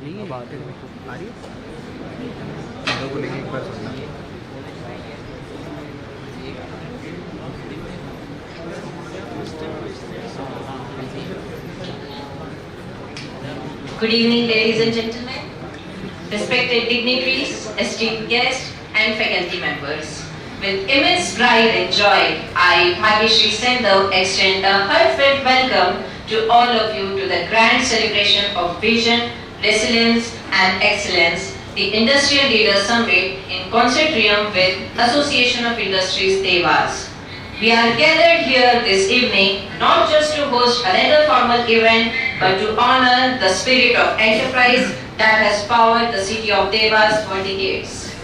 बात है आ रही है लोगों लेके एक बार सुनना Good evening, ladies and gentlemen, respected dignitaries, esteemed guests, and faculty members. With immense pride and joy, I, Bhagyashree Sendhav, extend a heartfelt welcome to all of you to the grand celebration of vision, resilience, and excellence, the Industrial Leaders Summit in Consortium with Association of Industries Dewas. We are gathered here this evening not just to host another formal event, but to honor the spirit of enterprise that has powered the city of Dewas for decades.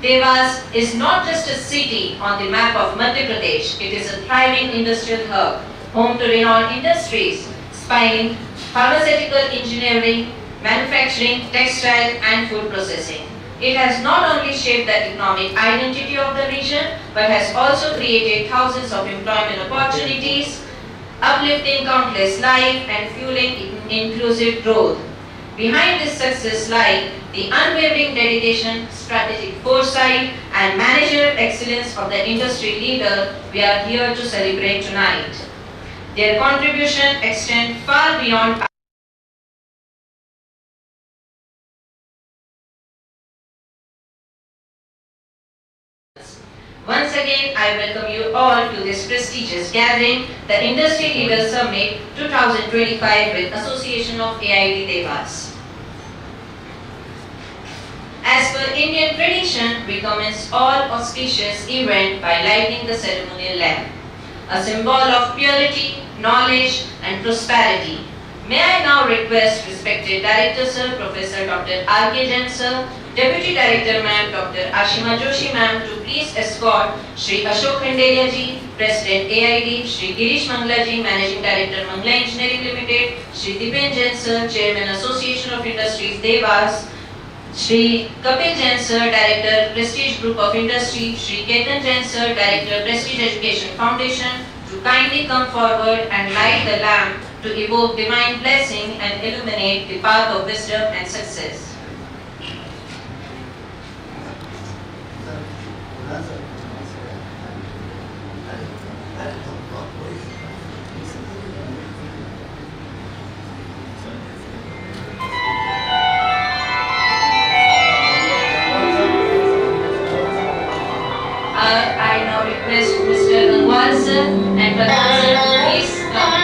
Dewas is not just a city on the map of Madhya Pradesh, it is a thriving industrial hub, home to renowned industries spanning pharmaceutical engineering, manufacturing, textile, and food processing. It has not only shaped the economic identity of the region, but has also created thousands of employment opportunities, uplifting countless lives and fueling inclusive growth. Behind this success lie the unwavering dedication, strategic foresight, and managerial excellence of the industry leader we are here to celebrate tonight. Their contribution extends far beyond Once again, I welcome you all to this prestigious gathering, the Industry Leaders Summit 2025 with Association of AID Dewas. As per Indian tradition, we commence all auspicious event by lighting the ceremonial lamp, a symbol of purity, knowledge, and prosperity. May I now request respected Director Sir, Professor Dr. R.K. Jain Sir, Deputy Director Ma'am Dr. Ashima Joshi Ma'am to please escort Shri Ashok Khandelia Ji, President AID, Shri Girish Mangla Ji, Managing Director Mangla Engineering Limited, Shri Dipen Jain Sir, Chairman Association of Industries Dewas, Shri Kapil Jain Sir, Director Prestige Group of Industry, Shri Ketan Jain Sir, Director Prestige Education Foundation to kindly come forward and light the lamp to evoke divine blessing and illuminate the path of wisdom and success. I now request Mr. Dewas and Pradhan sir to please come.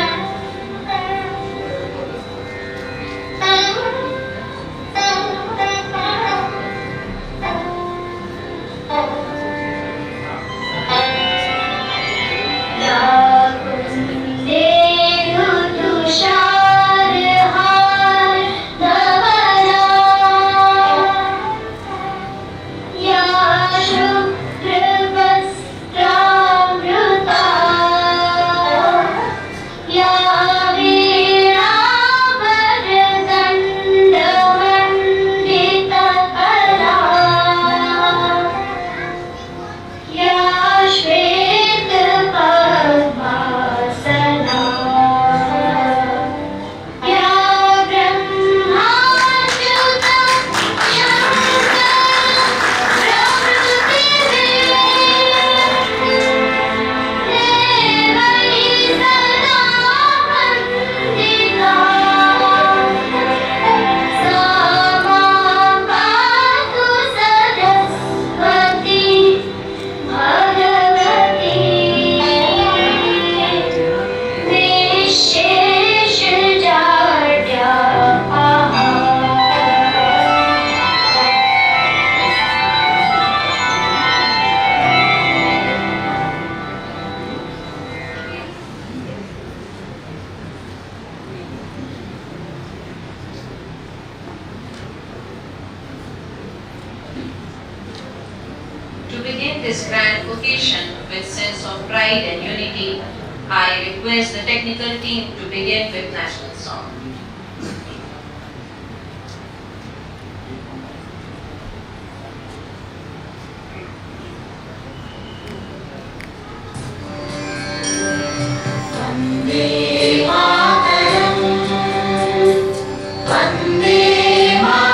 To begin this grand occasion with sense of pride and unity, I request the technical team to begin with national song. Vande Mataram, Vande Mataram.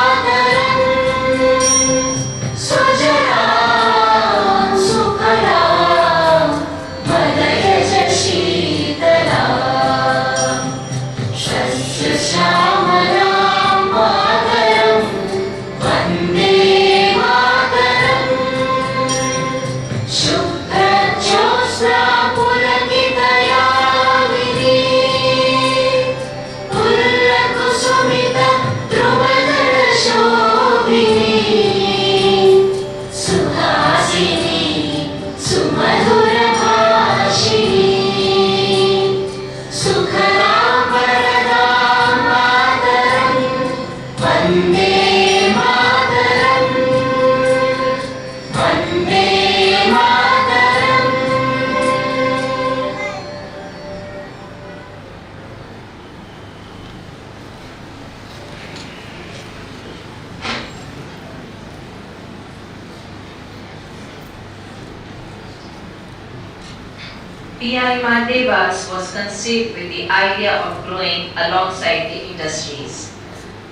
Pimr Dewas was conceived with the idea of growing alongside the industries,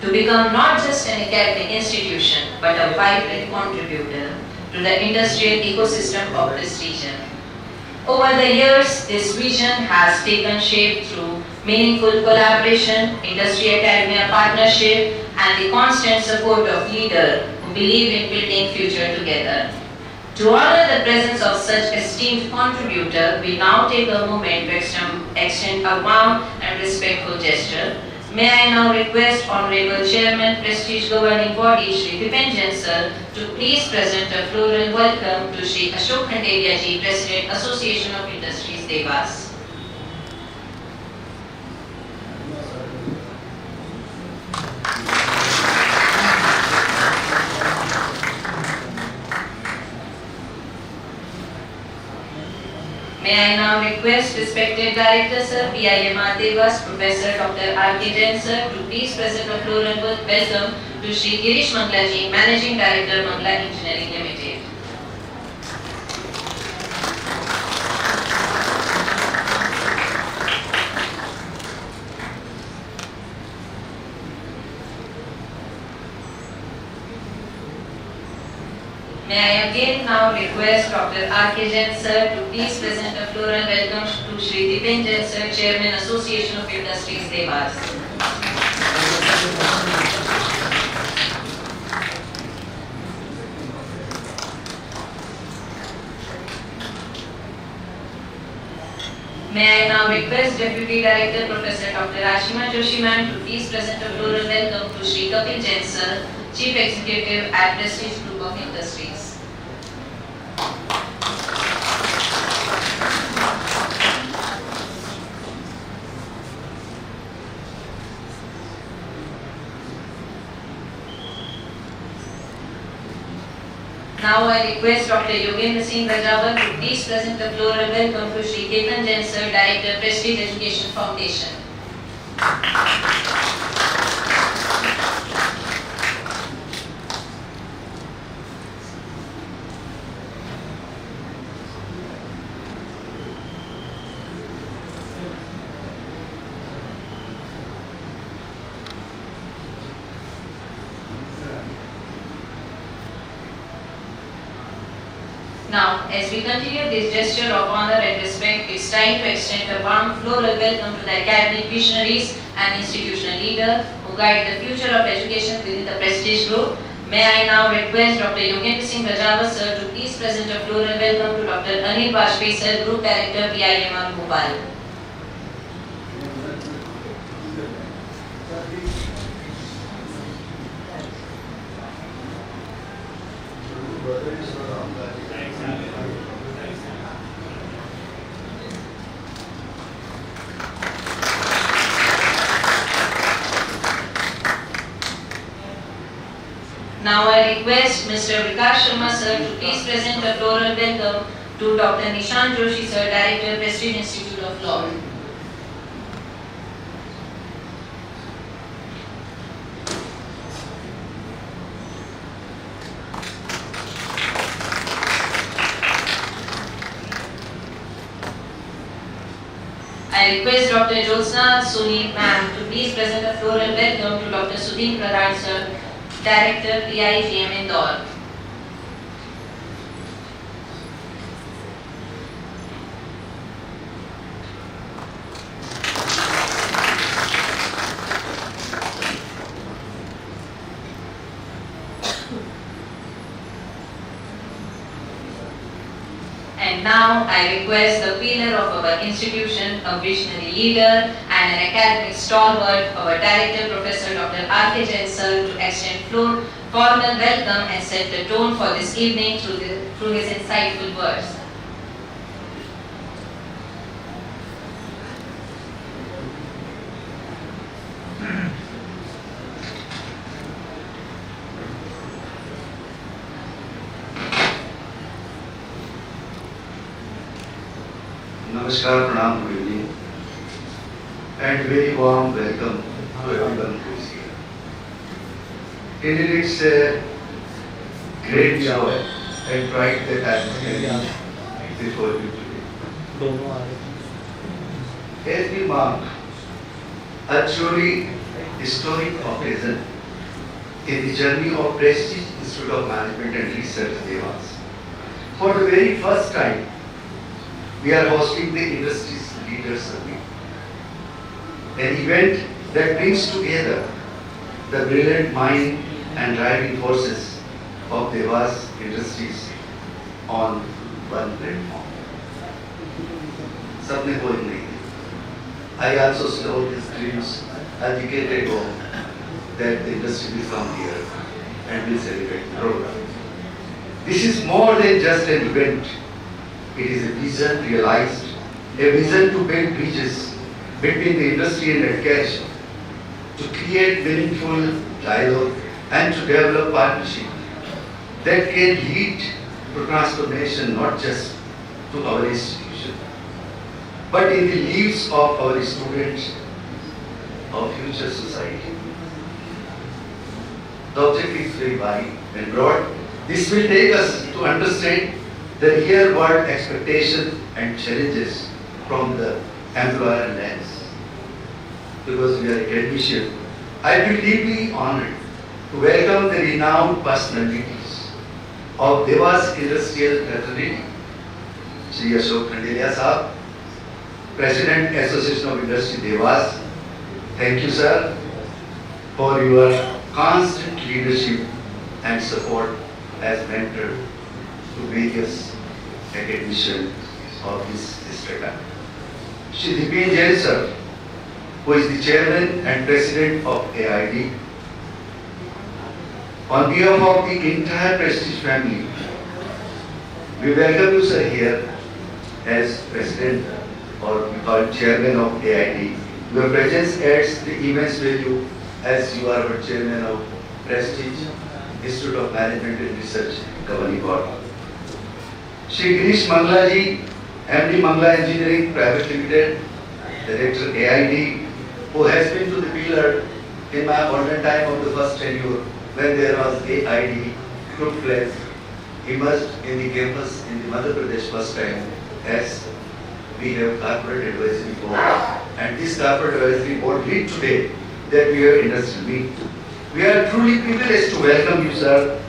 to become not just an academic institution but a vibrant contributor to the industrial ecosystem of this region. Over the years, this vision has taken shape through meaningful collaboration, industry-academia partnership, and the constant support of leaders who believe in building future together. To honor the presence of such esteemed contributor, we now take a moment to extend a warm and respectful gesture. May I now request Honorable Chairman, Prestige Governing Body, Shri Dipenjan Sir, to please present a floral welcome to Shri Ashok Khanderia Ji, President, Association of Industries, Dewas. May I now request respected Director Sir, PIMR Dewas, Professor Dr. R.K. Jain Sir, to please present a floral welcome to Shri Girish Mangla Ji, Managing Director, Mangla Engineering Limited. May I again now request Dr. R.K. Jain Sir to please present a floral welcome to Shri Dipenjan Sir, Chairman, Association of Industries, Dewas. May I now request Deputy Director Professor Dr. Ashima Joshi Ma'am to please present a floral welcome to Shri Kapil Jain Sir, Chief Executive at Prestige Group of Industries. Now I request Dr. Yogendra Singh Rajawat to please present the floral welcome to Shri Ketan Jain Sir, Director, Prestige Education Foundation. Now, as we continue this gesture of honor and respect, it's time to extend a warm floral welcome to the academic visionaries and institutional leaders who guide the future of education within the Prestige Group. May I now request Dr. Yogendra Singh Rajawat Sir to please present a floral welcome to Dr. Anil Bajpayee Sir, Group Director, PIMR Bhopal. Now I request Mr. Vikas Sharma Sir to please present a floral welcome to Dr. Nishan Joshi Sir, Director, Prestige Institute of Law. I request Dr. Jyotsna Suni Ma'am to please present a floral welcome to Dr. Sudhir Pradhan Sir, Director, PIGM Indore. And now I request the pillar of our institution, a visionary leader and an academic stalwart, our Director, Professor Dr. R.K. Jain Sir, to extend formal welcome and set the tone for this evening through his insightful words. Namaskar, Pranam, good evening, and very warm welcome to everyone who is here. Indeed, it's a great joy and pride that I am standing before you today. As we mark a truly historic occasion in the journey of Prestige Institute of Management and Research, Dewas. For the very first time, we are hosting the Industries Leaders Summit, an event that brings together the brilliant mind and driving forces of Dewas Industries on one platform. सबने कोई नहीं. I also saw these dreams a decade ago that the industry will come here and will celebrate program. This is more than just an event. It is a vision realized, a vision to build bridges between the industry and education, to create meaningful dialogue and to develop partnership that can lead to transformation not just to our institution, but in the lives of our students, of future society. The objective is very wide and broad. This will take us to understand the real world expectations and challenges from the employer lens. Because we are academicians, I feel deeply honored to welcome the renowned personalities of Dewas Industrial Fraternity, Shri Ashok Khandelia Sahab, President Association of Industry Dewas. Thank you, sir, for your constant leadership and support as mentor to various academicians of this strata. Shri Dipin Jain, sir, who is the chairman and president of AID. On behalf of the entire Prestige family, we welcome you, sir, here as president or we call chairman of AID. Your presence adds the immense value as you are our chairman of Prestige Institute of Management and Research Governing Board. Shri Girish Mangla ji, MD Mangla Engineering Private Limited, Director AID, who has been to the pillar in my golden time of the first tenure when there was AID took place, emerged in the campus in the Madhya Pradesh first time as we have corporate advisory board, and this corporate advisory board lead today that we have industry meet. We are truly privileged to welcome you, sir,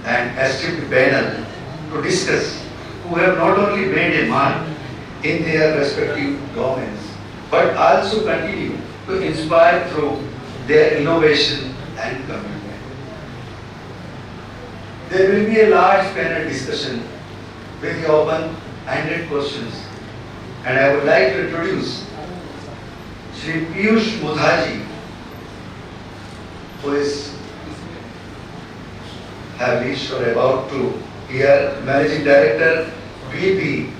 and esteemed panel to discuss who have not only made a mark in their respective domains, but also continue to inspire through their innovation and commitment. There will be a large panel discussion with the open-ended questions, and I would like to introduce Shri Piyush Mudhaji, who is have reached or about to here, Managing Director, BP,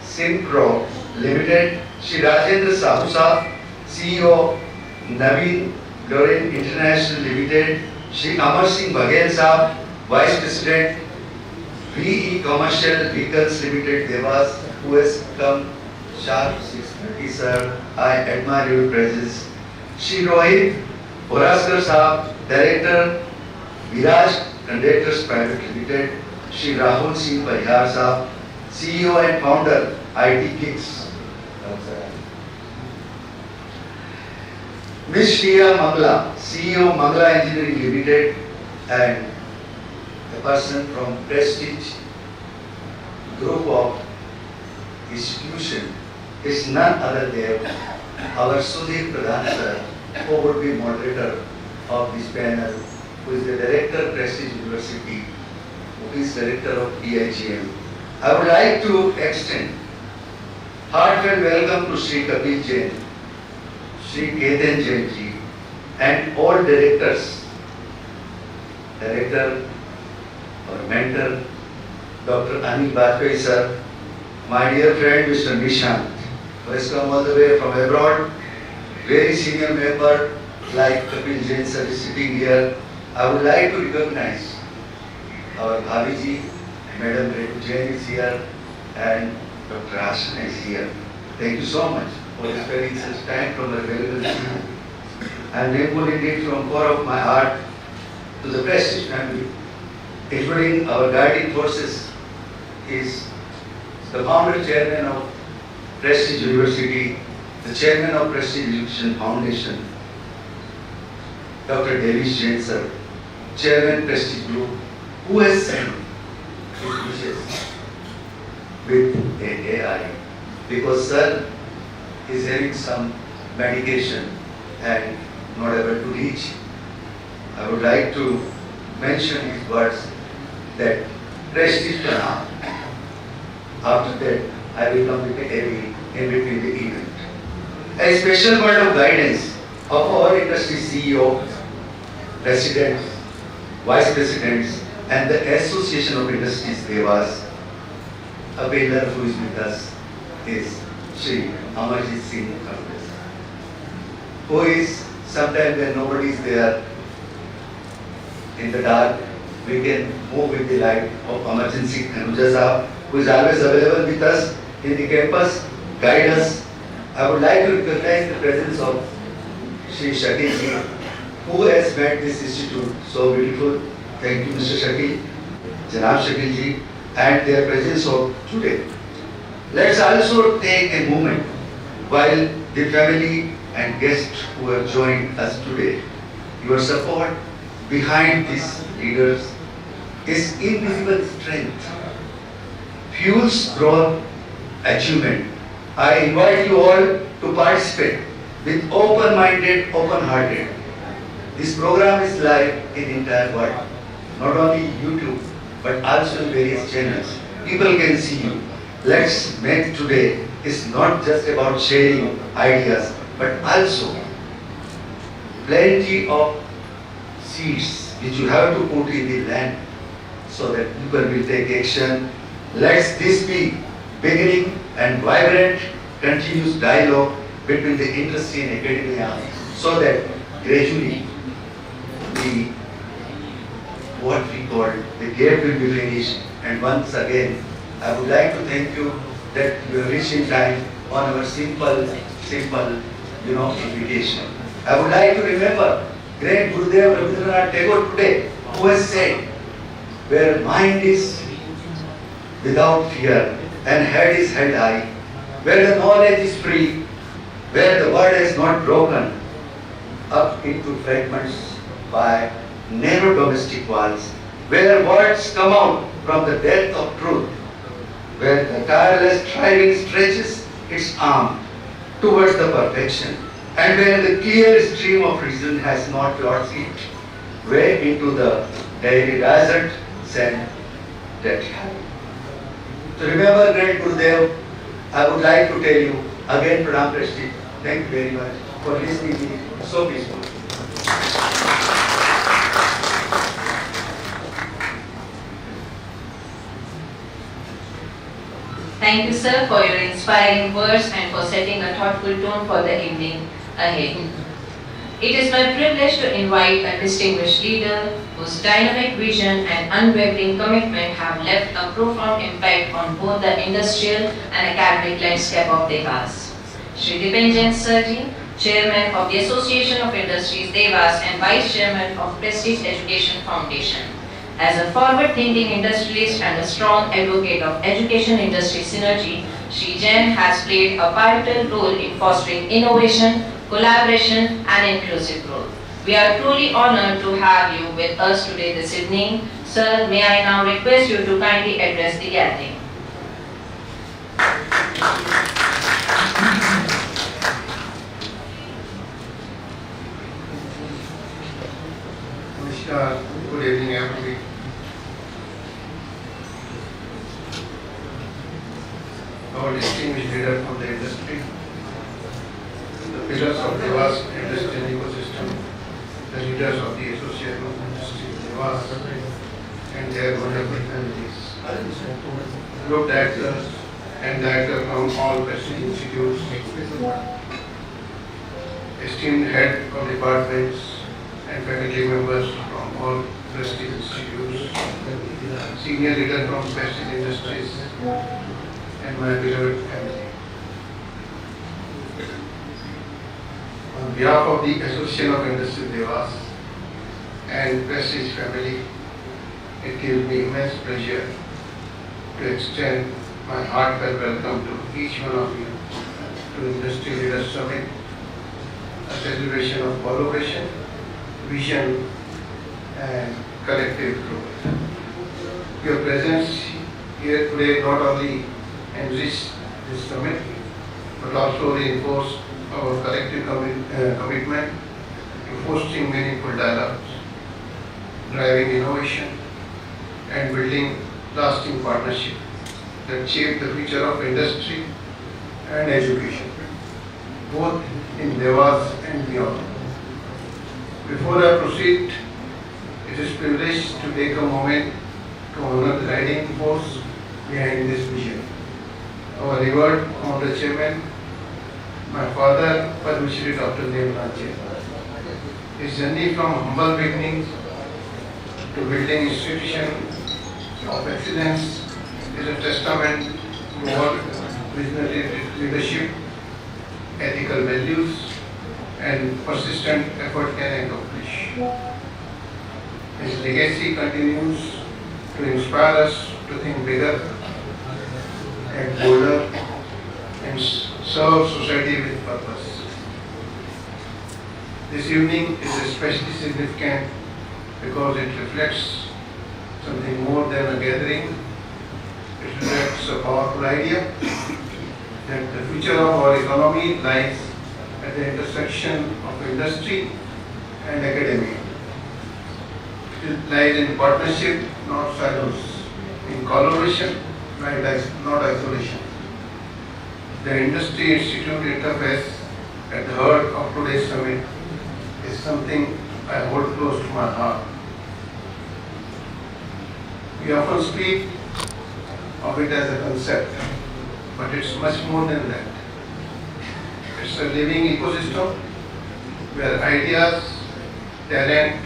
Synchro Limited, Shri Rajendra Sahu Sahab, CEO, Naveen Loren International Limited, Shri Amar Singh Baghel Sahab, Vice President, VE Commercial Vehicles Limited, Dewas, who has come sharp 6:30, sir. I admire your presence. Shri Rohit Boraskar Sahab, Director, Viraj Conductors Private Limited, Shri Rahul Singh Parihar Sahab, CEO and Founder, IT Kicks. Ms. Shriya Mangla, CEO Mangla Engineering Limited, and a person from Prestige Group of Institution is none other than our Sudhir Pradhan sir, who would be moderator of this panel, who is the Director Prestige University, who is Director of EIGM. I would like to extend heartfelt welcome to Shri Kapil Jain, Shri Ketan Jain ji, and all directors. Director, our mentor, Dr. Anil Bajpayee sir, my dear friend Mr. Nishant, who has come all the way from abroad, very senior member like Kapil Jain sir is sitting here. I would like to recognize our Bhaviji, Madam Retu Jain is here, and Dr. Ashna is here. Thank you so much for sparing such time from the availability. I am grateful indeed from core of my heart to the Prestige family, including our guiding forces, is the founder chairman of Prestige University, the chairman of Prestige Education Foundation, Dr. Dewas Jain sir, chairman Prestige Group, who has sent his wishes with an AI, because sir is having some medication and not able to reach. I would like to mention his words that Prestige Pranam. After that, I will come with a heavy in between the event. A special word of guidance of our industry CEO, presidents, vice presidents, and the Association of Industries Dewas. A builder who is with us is Shri Amarjit Singh Mukherjee, who is sometimes when nobody is there in the dark, we can move with the light of Amarjit Singh Mukherjee, who is always available with us in the campus, guide us. I would like to recognize the presence of Shri Shakil ji, who has made this institute so beautiful. Thank you, Mr. Shakil, Janab Shakil ji, and their presence of today. Let's also take a moment while the family and guests who have joined us today. Your support behind these leaders is invisible strength, fuels growth, achievement. I invite you all to participate with open-minded, open-hearted. This program is live in entire world, not only YouTube, but also in various channels. People can see you. Let's make today is not just about sharing ideas, but also plenty of seeds which you have to put in the land so that people will take action. Let this be beginning and vibrant, continuous dialogue between the industry and academia, so that gradually what we call the gap will be finished. And once again, I would like to thank you that you have reached in time on our simple, invitation. I would like to remember great Gurudev Rabindranath Tagore today, who has said, where mind is without fear and head is held high, where the knowledge is free, where the word is not broken up into fragments by narrow domestic walls, where words come out from the depth of truth, where the tireless striving stretches its arm towards the perfection, and where the clear stream of reason has not lost its way into the daily desert sand that to remember great Gurudev, I would like to tell you again, Pranam Prestige, thank you very much for listening to me so peacefully. Thank you, sir, for your inspiring words and for setting a thoughtful tone for the evening ahead. It is my privilege to invite a distinguished leader whose dynamic vision and unwavering commitment have left a profound impact on both the industrial and academic landscape of Dewas. Shri Dipanjan Sirji, Chairman of the Association of Industries Dewas and Vice Chairman of Prestige Education Foundation. As a forward-thinking industrialist and a strong advocate of education-industry synergy, Shri Jain has played a pivotal role in fostering innovation, collaboration, and inclusive growth. We are truly honored to have you with us today this evening. Sir, may I now request you to kindly address the gathering. Good evening, everybody. Our distinguished leader from the industry, the pillars of Dewas industrial ecosystem, the leaders of the Association of Industries Dewas, and their wonderful families, group directors and directors from all prestige institutes, esteemed head of departments and faculty members from all prestige institutes, senior leader from prestige industries, and my beloved family. On behalf of the Association of Industries Dewas and Prestige family, it gives me immense pleasure to extend my heartfelt welcome to each one of you to Industry Leaders Summit, a celebration of collaboration, vision, and collective growth. Your presence here today not only enrich this summit, but also reinforce our collective commitment to fostering meaningful dialogues, driving innovation, and building lasting partnership that shape the future of industry and education, both in Dewas and beyond. Before I proceed, it is privileged to take a moment to honor the guiding force behind this vision. Our revered Honorable Chairman, my father, Padma Shri Dr. Dewas. His journey from humble beginnings to building institution of excellence is a testament to what visionary leadership, ethical values, and persistent effort can accomplish. His legacy continues to inspire us to think bigger, act bolder, and serve society with purpose. This evening is especially significant because it reflects something more than a gathering. It reflects a powerful idea that the future of our economy lies at the intersection of industry and academia. It lies in partnership, not silos, in collaboration, not isolation. The Industry Institute interface at the heart of today's summit is something I hold close to my heart. We often speak of it as a concept, but it's much more than that. It's a living ecosystem where ideas, talent,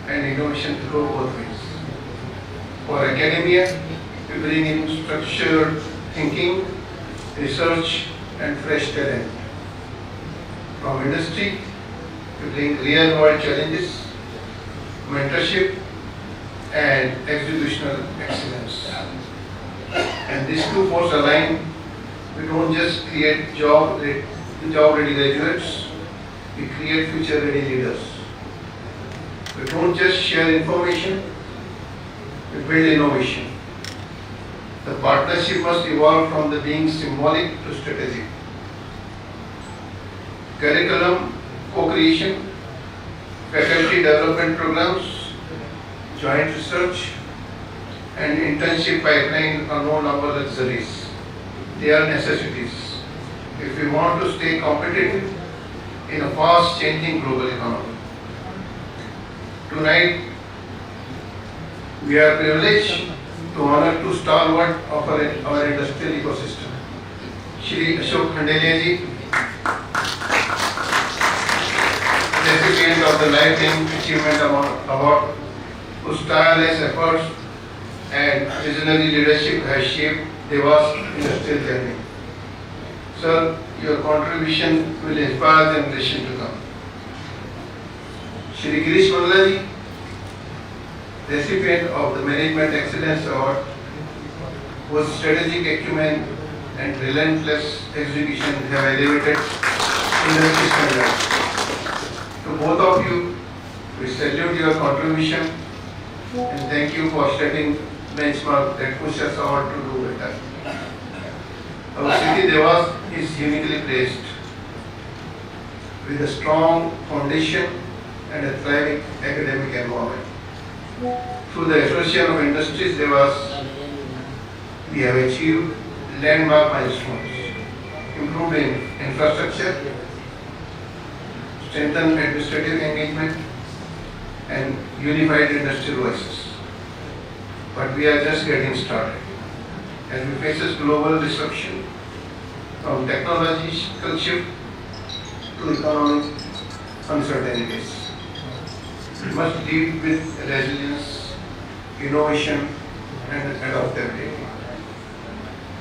and innovation flow both ways. For academia, we bring in structured thinking, research, and fresh talent. From industry, we bring real-world challenges, mentorship, and executional excellence. And these two forces align. We don't just create job-ready graduates, we create future-ready leaders. We don't just share information, we build innovation. The partnership must evolve from the being symbolic to strategic. Curriculum co-creation, faculty development programs, joint research, and internship pipeline are no longer luxuries. They are necessities if we want to stay competitive in a fast-changing global economy. Tonight, we are privileged to honor two stalwarts of our industrial ecosystem. Shri Ashok Khandelia ji, recipient of the Lifetime Achievement Award, whose tireless efforts and visionary leadership has shaped Dewas' industrial journey. Sir, your contribution will inspire generation to come. Shri Girish Mangla ji, recipient of the Management Excellence Award, whose strategic acumen and relentless execution have elevated industry standards. To both of you, we salute your contribution and thank you for setting benchmark that push us all to do better. Our city Dewas is uniquely placed with a strong foundation and a thriving academic environment. Through the Association of Industries Dewas, we have achieved landmark milestones, improved infrastructure, strengthened administrative engagement, and unified industrial voices. But we are just getting started. As we face global disruption, from technological shift to economic uncertainties, we must lead with resilience, innovation, and adaptability.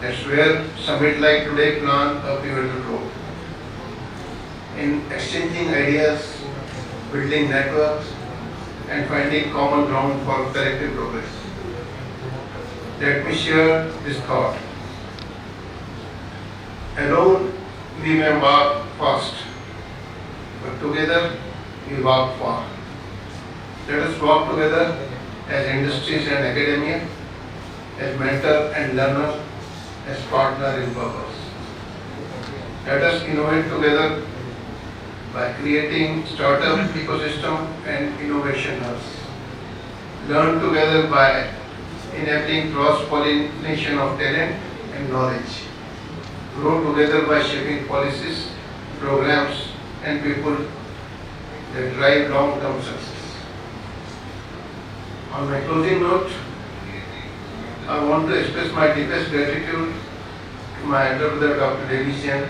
That's where summit like today plan a pivotal role. In exchanging ideas, building networks, and finding common ground for collective progress. Let me share this thought. Alone we may walk fast, but together we walk far. Let us walk together as industries and academia, as mentor and learner, as partner in purpose. Let us innovate together by creating startup ecosystem and innovation hubs. Learn together by enabling cross-pollination of talent and knowledge. Grow together by shaping policies, programs, and people that drive long-term success. On my closing note, I want to express my deepest gratitude to my elder brother Dr. Dewas,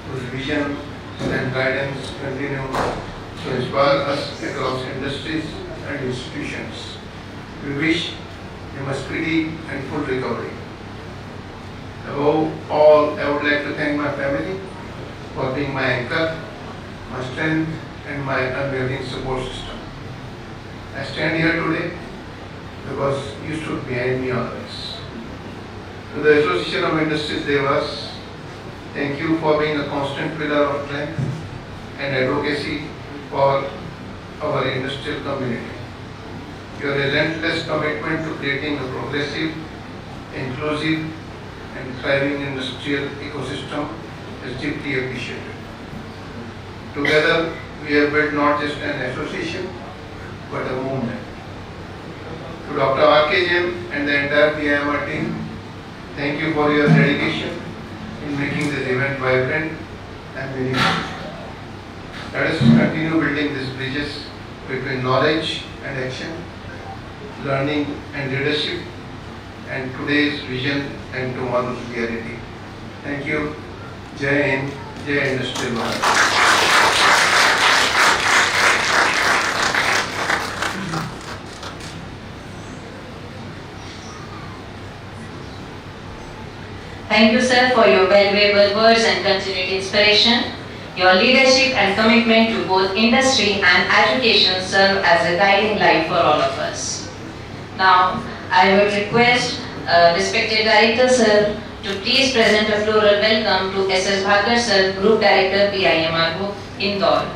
whose vision and guidance continue to inspire us across industries and institutions. We wish him a speedy and full recovery. Above all, I would like to thank my family for being my anchor, my strength, and my unwavering support system. I stand here today because you stood behind me always. To the Association of Industries Dewas, thank you for being a constant pillar of strength and advocacy for our industrial community. Your relentless commitment to creating a progressive, inclusive, and thriving industrial ecosystem is deeply appreciated. Together, we have built not just an association, but a movement. To Dr. RKJM and the entire PIMR team, thank you for your dedication in making this event vibrant and meaningful. Let us continue building these bridges between knowledge and action, learning and leadership, and today's vision and tomorrow's reality. Thank you. Jai Hind, Jai Industrial Bharat. Thank you, sir, for your valuable words and continued inspiration. Your leadership and commitment to both industry and education serve as a guiding light for all of us. Now, I would request respected Director, sir, to please present a floral welcome to S.S. Bhagar, sir, Group Director, PIMR Group, Indore.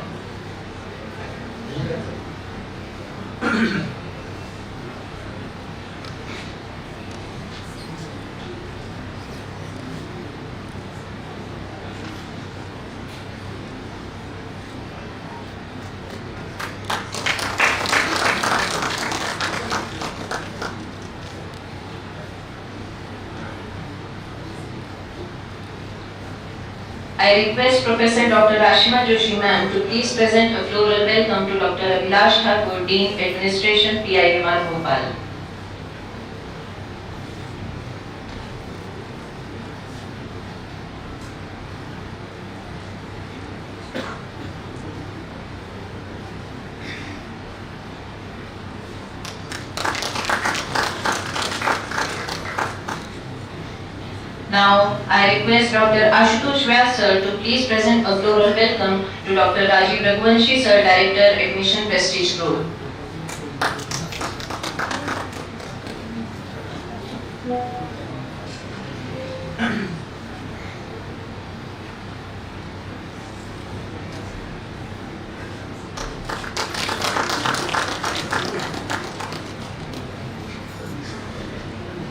I request Professor Dr. Ashima Joshi ma'am to please present a floral welcome to Dr. Abhilash Thakur, Dean Administration, PIMR Bhopal. Now, I request Dr. Ashutosh Vyas sir to please present a floral welcome to Dr. Rajiv Raghuvanshi sir, Director, Admission Prestige Group.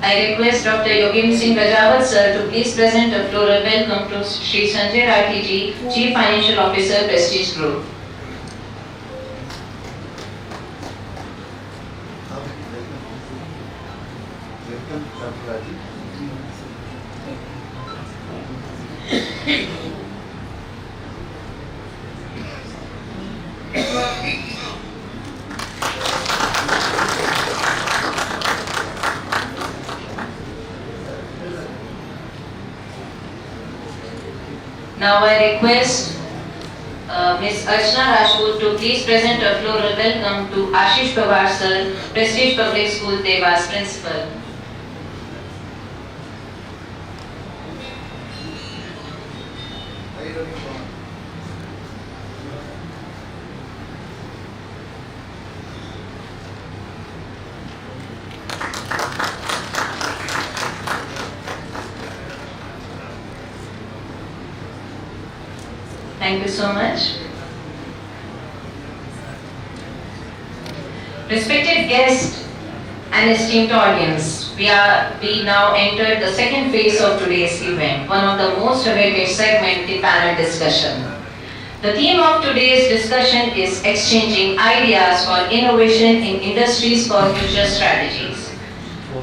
I request Dr. Yogin Singh Rajawat sir to please present a floral welcome to Shri Sanjay Rathi ji, Chief Financial Officer, Prestige Group. Welcome, Dr. Rajiv. Now I request Ms. Archana Rajput to please present a floral welcome to Ashish Pawar sir, Prestige Public School, Dewas Principal. Thank you so much. Respected guests and esteemed audience, we now enter the second phase of today's event, one of the most awaited segment, the panel discussion. The theme of today's discussion is exchanging ideas for innovation in industries for future strategies.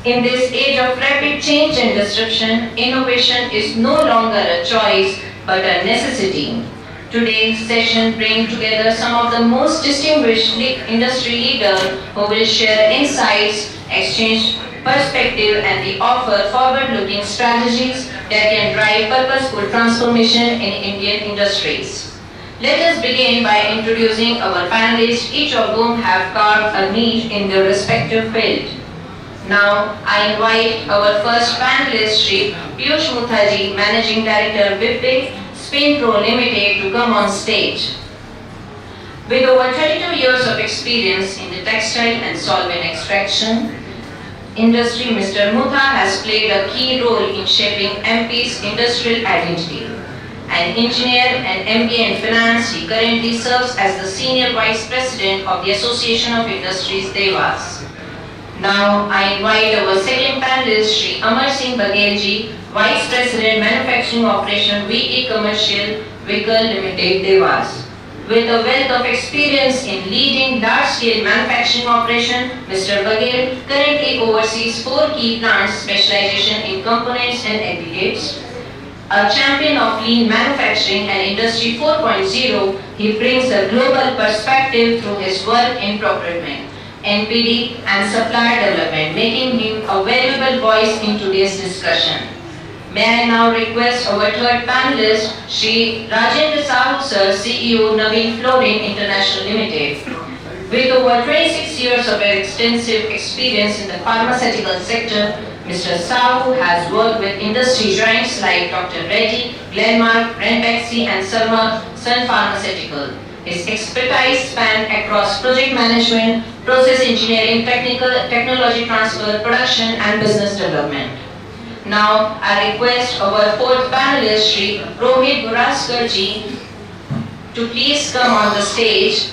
In this age of rapid change and disruption, innovation is no longer a choice but a necessity. Today's session brings together some of the most distinguished industry leaders who will share insights, exchange perspective, and offer forward-looking strategies that can drive purposeful transformation in Indian industries. Let us begin by introducing our panelists, each of whom have carved a niche in their respective field. Now, I invite our first panelist, Shri Piyush Mukherjee, Managing Director, Pimr Spin Pro Limited, to come on stage. With over 32 years of experience in the textile and solvent extraction industry, Mr. Mutha has played a key role in shaping MP's industrial identity. An engineer and MBA in finance, he currently serves as the Senior Vice President of the Association of Industries, Dewas. Now, I invite our second panelist, Shri Amar Singh Bagelji, Vice President, Manufacturing Operation, VE Commercial Vehicle Limited, Dewas. With a wealth of experience in leading large-scale manufacturing operation, Mr. Bagel currently oversees 4 key plants specialization in components and aggregates. A champion of lean manufacturing and Industry 4.0, he brings a global perspective through his work in procurement, NPD and supplier development, making him a valuable voice in today's discussion. May I now request our third panelist, Shri Rajendra Sahu Sir, CEO, Naveen Flooring International Limited. With over 26 years of extensive experience in the pharmaceutical sector, Mr. Sahu has worked with industry giants like Dr. Reddy, Glenmark, Ranbaxy and Sun Pharmaceutical. His expertise span across project management, process engineering, technology transfer, production and business development. Now, I request our fourth panelist, Shri Rohit Buraskarji, to please come on the stage.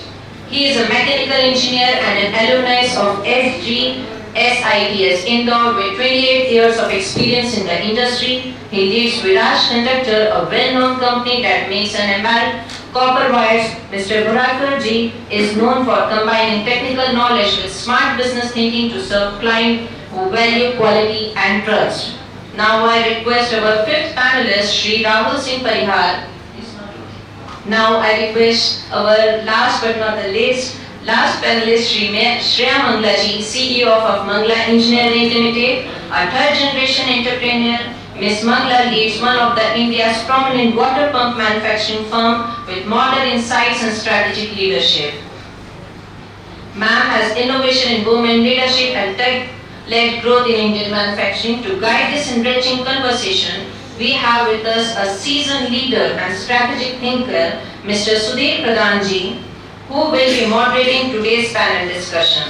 He is a mechanical engineer and an alumnus of SGSITS Indore with 28 years of experience in the industry. He leads Viraj Conductor, a well-known company that makes and embedded copper wires. Mr. Buraskarji is known for combining technical knowledge with smart business thinking to serve clients who value quality and trust. Now I request our fifth panelist, Shri Rahul Singh Parihar. Now I request our last but not the least, last panelist, Shri Shreya Manglaji, CEO of Mangla Engineering Limited, a third generation entrepreneur. Ms. Mangla leads one of the India's prominent water pump manufacturing firm with modern insights and strategic leadership. Ma'am has innovation in women leadership and tech-led growth in Indian manufacturing. To guide this enriching conversation, we have with us a seasoned leader and strategic thinker, Mr. Sudhir Pradhanji, who will be moderating today's panel discussion.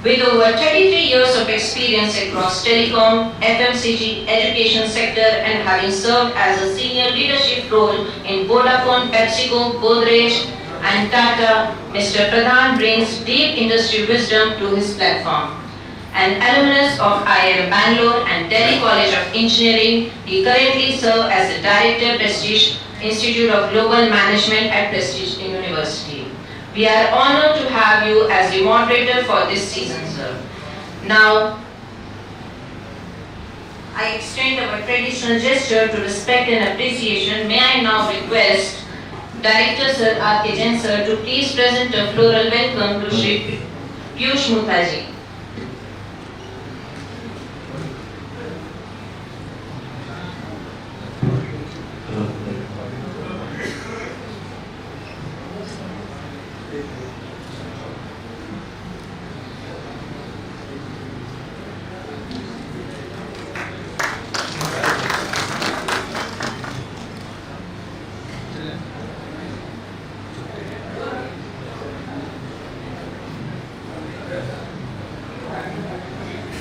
With over 33 years of experience across telecom, FMCG, education sector and having served as a senior leadership role in Vodafone, PepsiCo, Godrej and Tata, Mr. Pradhan brings deep industry wisdom to his platform. An alumnus of IIM Bangalore and Delhi College of Engineering, he currently serves as the Director, Prestige Institute of Global Management at Prestige University. We are honored to have you as the moderator for this season, sir. Now, I extend our traditional gesture to respect and appreciation. May I now request Director Sir R.K. Jain sir to please present a floral welcome to Shri Piyush Mukherjee.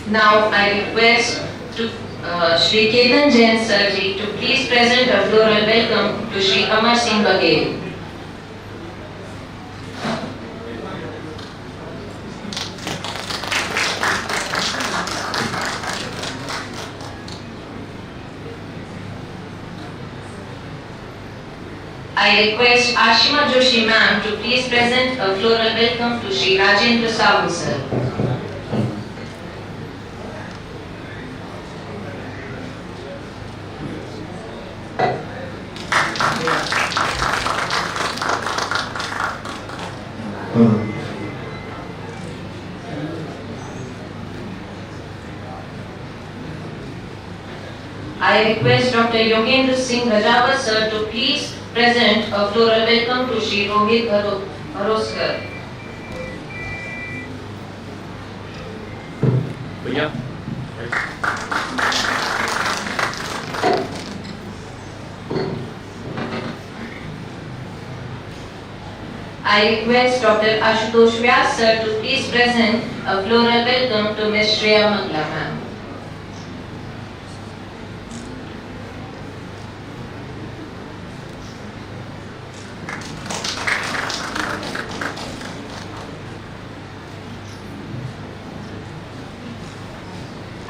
Now I request Shri Ketan Jain Sirji to please present a floral welcome to Shri Amar Singh Baghel. I request Ashima Joshi ma'am to please present a floral welcome to Shri Rajendra Sahu sir. I request Dr. Yogendra Singh Rajawat sir to please present a floral welcome to Shri Rohit Haroskar. भैया I request Dr. Ashutosh Vyas sir to please present a floral welcome to Ms. Shreya Mangla ma'am.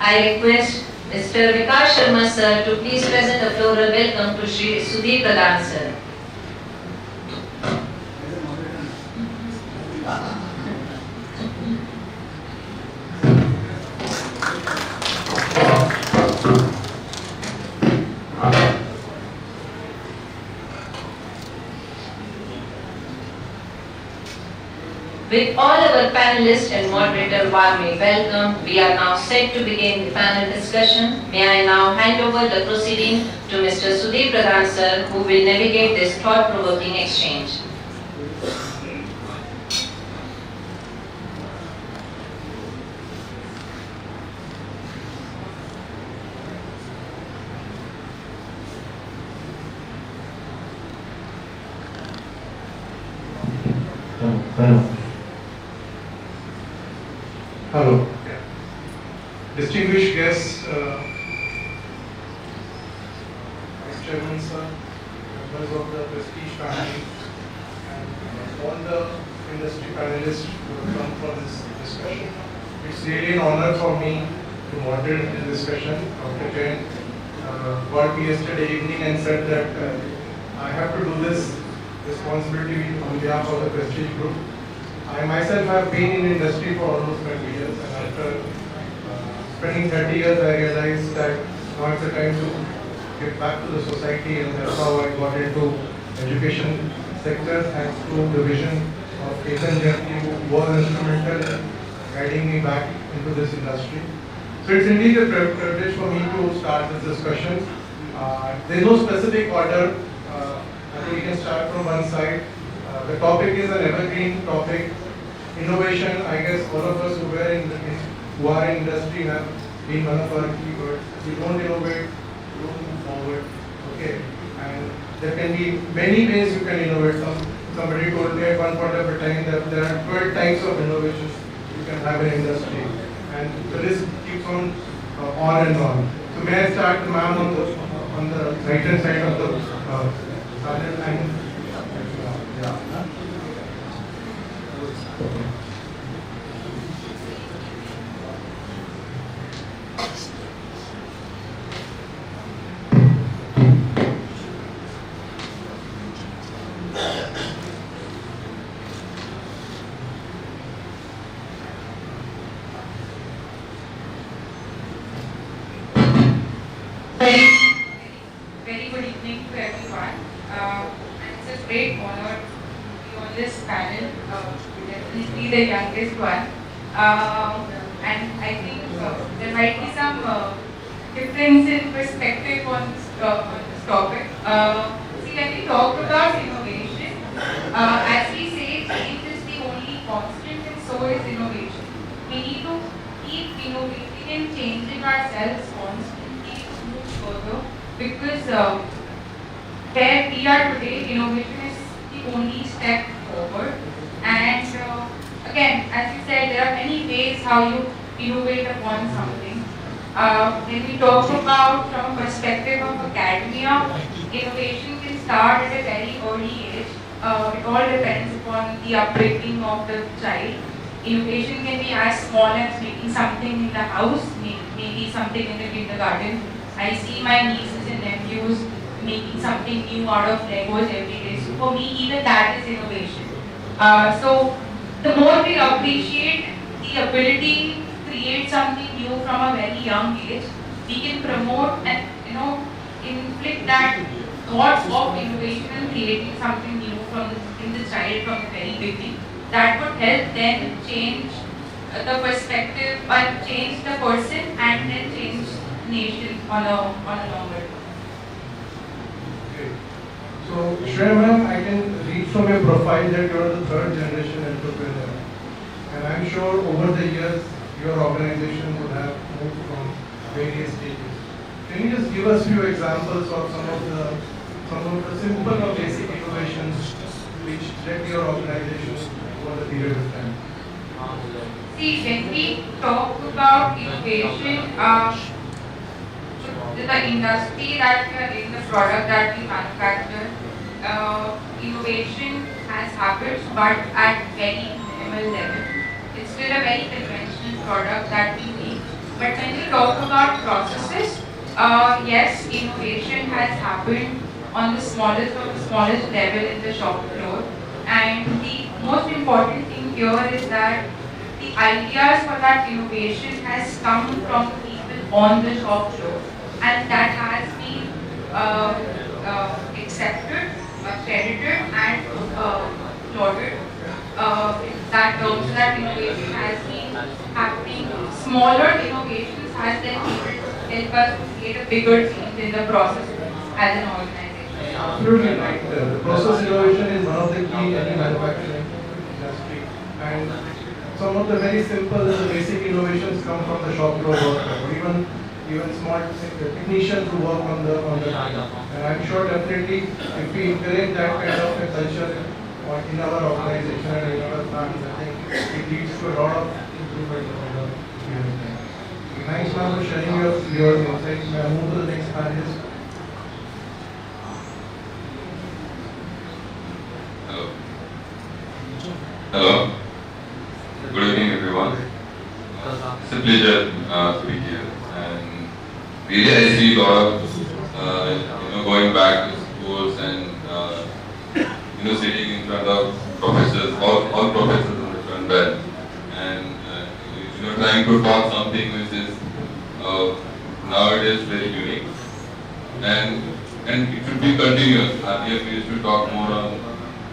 I request Mr. Vikas Sharma sir to please present a floral welcome to Shri Sudhir Pradhan sir. With all our panelists and moderator warmly welcome, we are now set to begin the panel discussion. May I now hand over the proceeding to Mr. Sudhir Pradhan sir, who will navigate this thought-provoking exchange. Hello. Distinguished guests, Vice Chairman sir, members of the Prestige family, and all the industry panelists who have come for this discussion. It's really an honor for me to moderate this discussion. Dr. Jain called me yesterday evening and said that I have to do this responsibility on behalf of the Prestige Group. I myself have been in industry for almost 20 years, and after spending 30 years I realized that now it's the time to get back to the society, and that's how I got into education sector thanks to the vision of Ketan Jain, who was instrumental in guiding me back into this industry. So it's indeed a privilege for me to start this discussion. There is no specific order. I think we can start from one side. The topic is an evergreen topic. Innovation, I guess all of us who are in industry have been one of our keywords. If we don't innovate, we don't move forward. Okay. And there can be many ways you can innovate. Somebody told me at one point of time that there are 12 types of innovations you can have in industry. And the list keeps on and on. So may I start, ma'am, on the right hand side of the panel, and yeah. Very good evening to everyone. And it's a great honor to be on this panel, definitely the youngest one. And I think there might be some difference in perspective on this topic. See, when we talk about innovation, as we say, change is the only constant, and so is innovation. We need to keep innovating and changing ourselves constantly to move further, because where we are today, innovation is the only step forward. And again, as you said, there are many ways how you innovate upon something. When we talk about from a perspective of academia, innovation can start at a very early age. It all depends upon the upbringing of the child. Innovation can be as small as making something in the house, maybe something in the kindergarten. I see my nieces and nephews making something new out of Legos every day. So for me, even that is innovation. So the more we appreciate the ability to create something new from a very young age, we can promote and inflict that thoughts of innovation and creating something new in the child from the very beginning. That would help then change the perspective and change the person and then change nation on a longer term. Okay. So, Shreya ma'am, I can read from your profile that you are the third generation entrepreneur. And I'm sure over the years, your organization would have moved from various stages. Can you just give us few examples of some of the simple or basic innovations which led your organization over the period of time? See, when we talk about innovation, the industry that we are in, the product that we manufacture, innovation has happened, but at very minimal level. It's still a very conventional product that we make. But when we talk about processes, yes, innovation has happened on the smallest level in the shop floor. And the most important thing here is that the ideas for that innovation has come from the people on the shop floor, and that has been accepted, credited, and lauded. That terms that innovation has been happening. Smaller innovations has then help us to create a bigger change in the process as an organization. Absolutely right. The process innovation is one of the key in any manufacturing industry. And some of the very simple basic innovations come from the shop floor worker, or even small technicians who work on the and I'm sure definitely if we encourage that kind of a culture in our organization and in our plants, I think it leads to a lot of improvement over the period of time. Thanks ma'am for sharing your insights. May I move to the next panelist? Hello. Hello. Good evening, everyone. It's a pleasure to be here, and really I see a lot of going back to schools and sitting in front of professors, all professors in the front bench, and trying to talk something which is nowadays very unique, and it should be continuous. Earlier we used to talk more on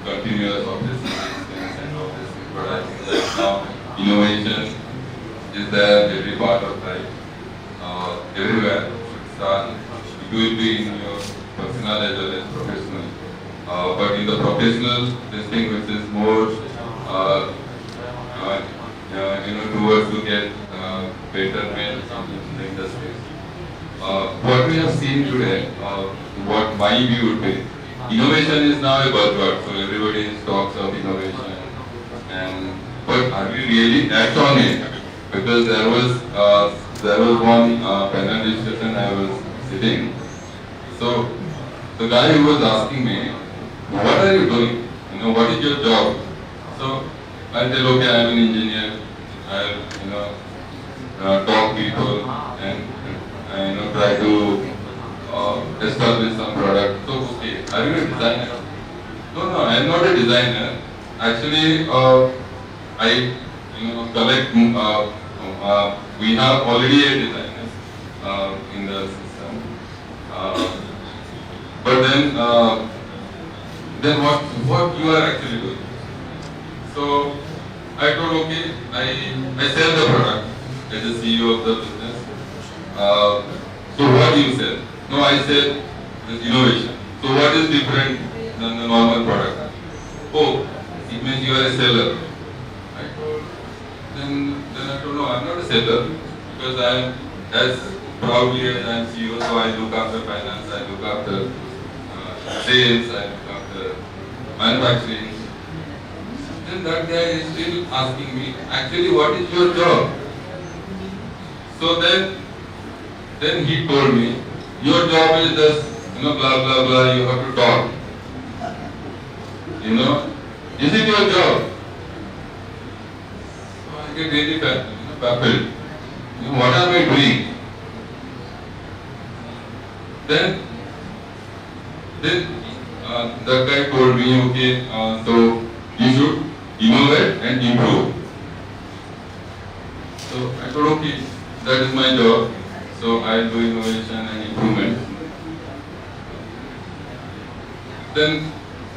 continuous of this things and all this things, but I think that now innovation is there every part of life, everywhere. Should start. It will be in your personal as well as professional. But in the professional, this thing which is more, towards to get betterment in the industry. What we have seen today, what my view would be, innovation is now a buzzword, so everybody talks of innovation. But are we really act on it? Because there was one panel discussion I was sitting. So the guy who was asking me, what are you doing? What is your job? So I tell, okay, I am an engineer. I talk people and try to establish some product. So okay, are you a designer? No, I am not a designer. Actually, I collect. We have already a designer in the system. But then what you are actually doing? So I told, okay, I sell the product as the CEO of the business. So what do you sell? No, I sell this innovation. So what is different than the normal product? Oh, it means you are a seller. I told, then I told, no, I'm not a seller, because I am, as proudly as I am CEO, so I look after finance, I look after sales, I look after manufacturing. Then that guy is still asking me, actually what is your job? So then Then he told me, your job is just, blah blah blah, you have to talk. Is it your job? So I get really baffled. What am I doing? Then the guy told me, okay, so you should innovate and improve. So I told, okay, that is my job. So I'll do innovation and improvement. Then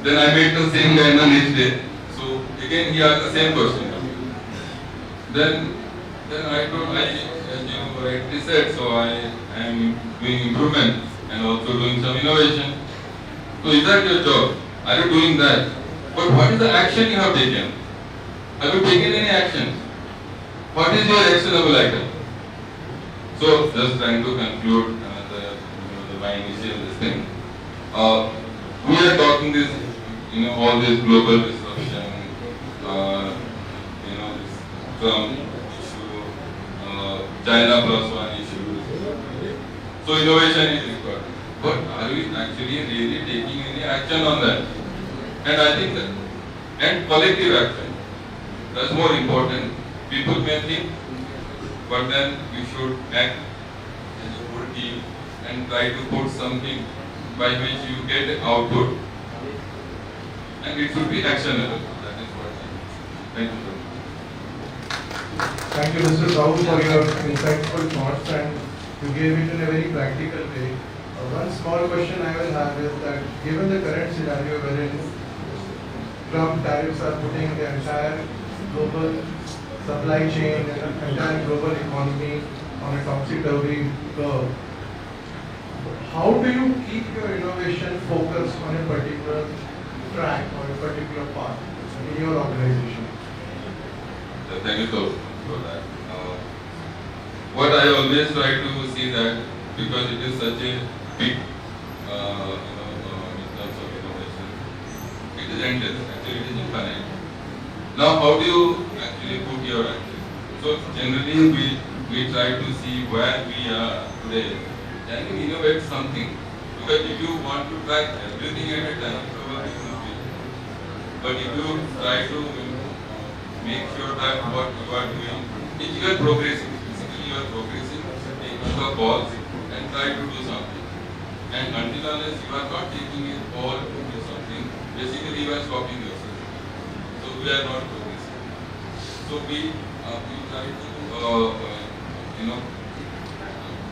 I met the same guy the next day. So again he asked the same question. Then I told, as you rightly said, so I am doing improvement and also doing some innovation. So is that your job? Are you doing that? But what is the action you have taken? Have you taken any action? What is your actionable item? So just trying to conclude my initial this thing. We are talking this, all this global disruption, this Trump issue, China plus one issue. So innovation is required. But are we actually really taking any action on that? And I think that, and collective action, that's more important. People may think, but then we should act as a whole team and try to put something by which you get output, and it should be actionable. That is what I think. Thank you. Thank you, Mr. Sahu, for your insightful thoughts, and you gave it in a very practical way. One small question I will have is that, given the current scenario wherein Trump tariffs are putting the entire global supply chain and the entire global economy on a topsy-turvy curve, how do you keep your innovation focused on a particular track or a particular path in your organization? Thank you for that. What I always try to see that, because it is such a big business of innovation, it is endless. Actually, it is infinite. Now, how do you actually put your action? So generally, we try to see where we are today. Can we innovate something? Because if you want to try everything at a time, probably you will fail. But if you try to make sure that what you are doing, if you are progressing, basically you are progressing, take the pause and try to do something. And until unless you are not taking it all to do something, basically you are stopping yourself. So we are not progressing. So we try to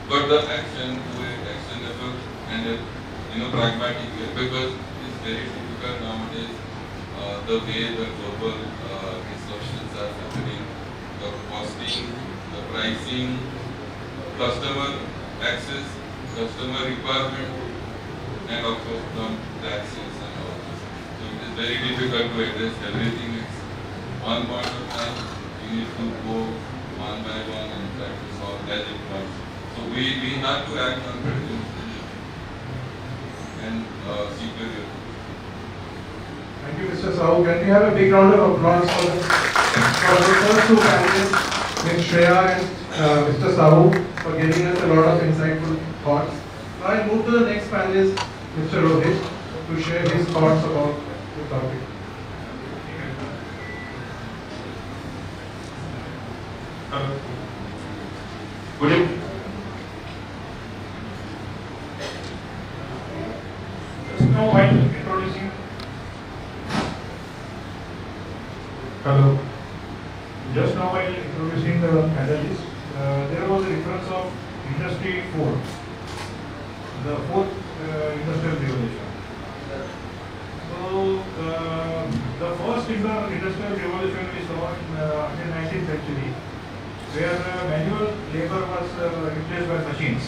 put the action to it, actionable and pragmatic way, because it's very difficult nowadays. The way the global disruptions are happening, the costing, the pricing, customer access, customer requirement, and of course from taxes and all. So it is very difficult to address everything. It's one point of time, you need to go one by one and try to solve as it comes. So we have to act on present and secure your. Thank you, Mr. Sahu. Can we have a big round of applause for the first two panelists, Ms. Shreya and Mr. Sahu, for giving us a lot of insightful thoughts. Now I move to the next panelist, Mr. Rohit, to share his thoughts about the topic. Good evening. Just now while introducing. Hello. Just now while introducing the panelists, there was a reference of Industry 4, the fourth industrial revolution. So the first industrial revolution we saw in the 19th century, where manual labor was replaced by machines.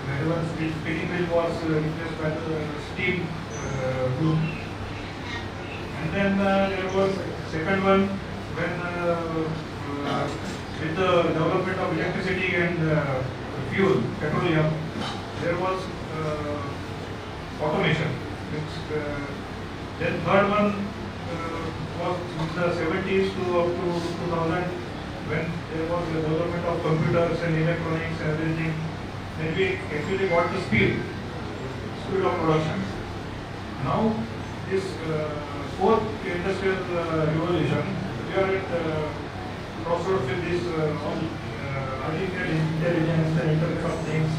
Manual spinning wheel was replaced by the steam loom. And then there was second one when with the development of electricity and fuel, petroleum, there was automation. Then third one was in the 70s to up to 2000. when there was the development of computers and electronics and everything, then we actually got the speed of production. Now, this fourth industrial revolution, we are at crossroads with this artificial intelligence and Internet of Things.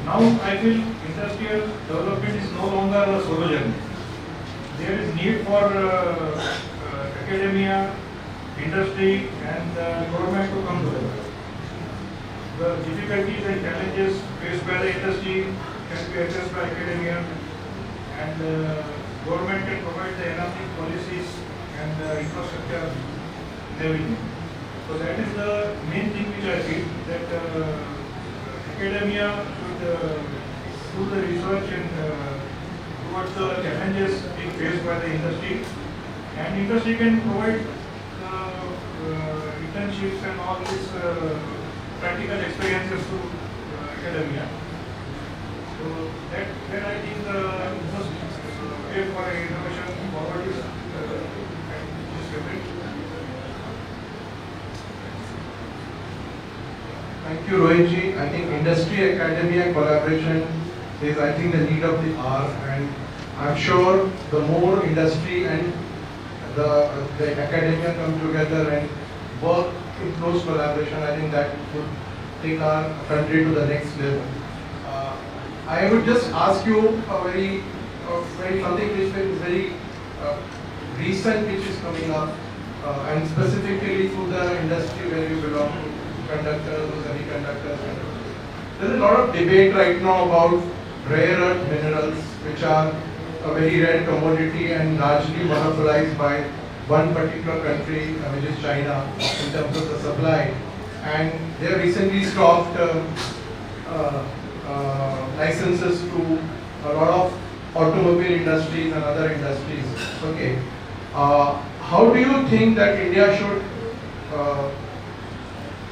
Now, I feel industrial development is no longer a solo journey. There is need for academia, industry, and government to come together. The difficulties and challenges faced by the industry can be addressed by academia, and government can provide the enabling policies and infrastructure and everything. So that is the main thing which I feel, that academia should do the research and towards the challenges being faced by the industry, and industry can provide internships and all these practical experiences to academia. So that I think the first way for innovation forward is discovery. Thank you, Rohit ji. I think industry academia collaboration is, I think, the need of the hour, and I'm sure the more industry and the academia come together and work in close collaboration, I think that would take our country to the next level. I would just ask you a very something which is very recent, which is coming up, and specifically to the industry where you belong to, conductors or semiconductors. There's a lot of debate right now about rare earth minerals, which are a very rare commodity and largely monopolized by one particular country, which is China, in terms of the supply. And they have recently stopped licenses to a lot of automobile industries and other industries. Okay. How do you think that India should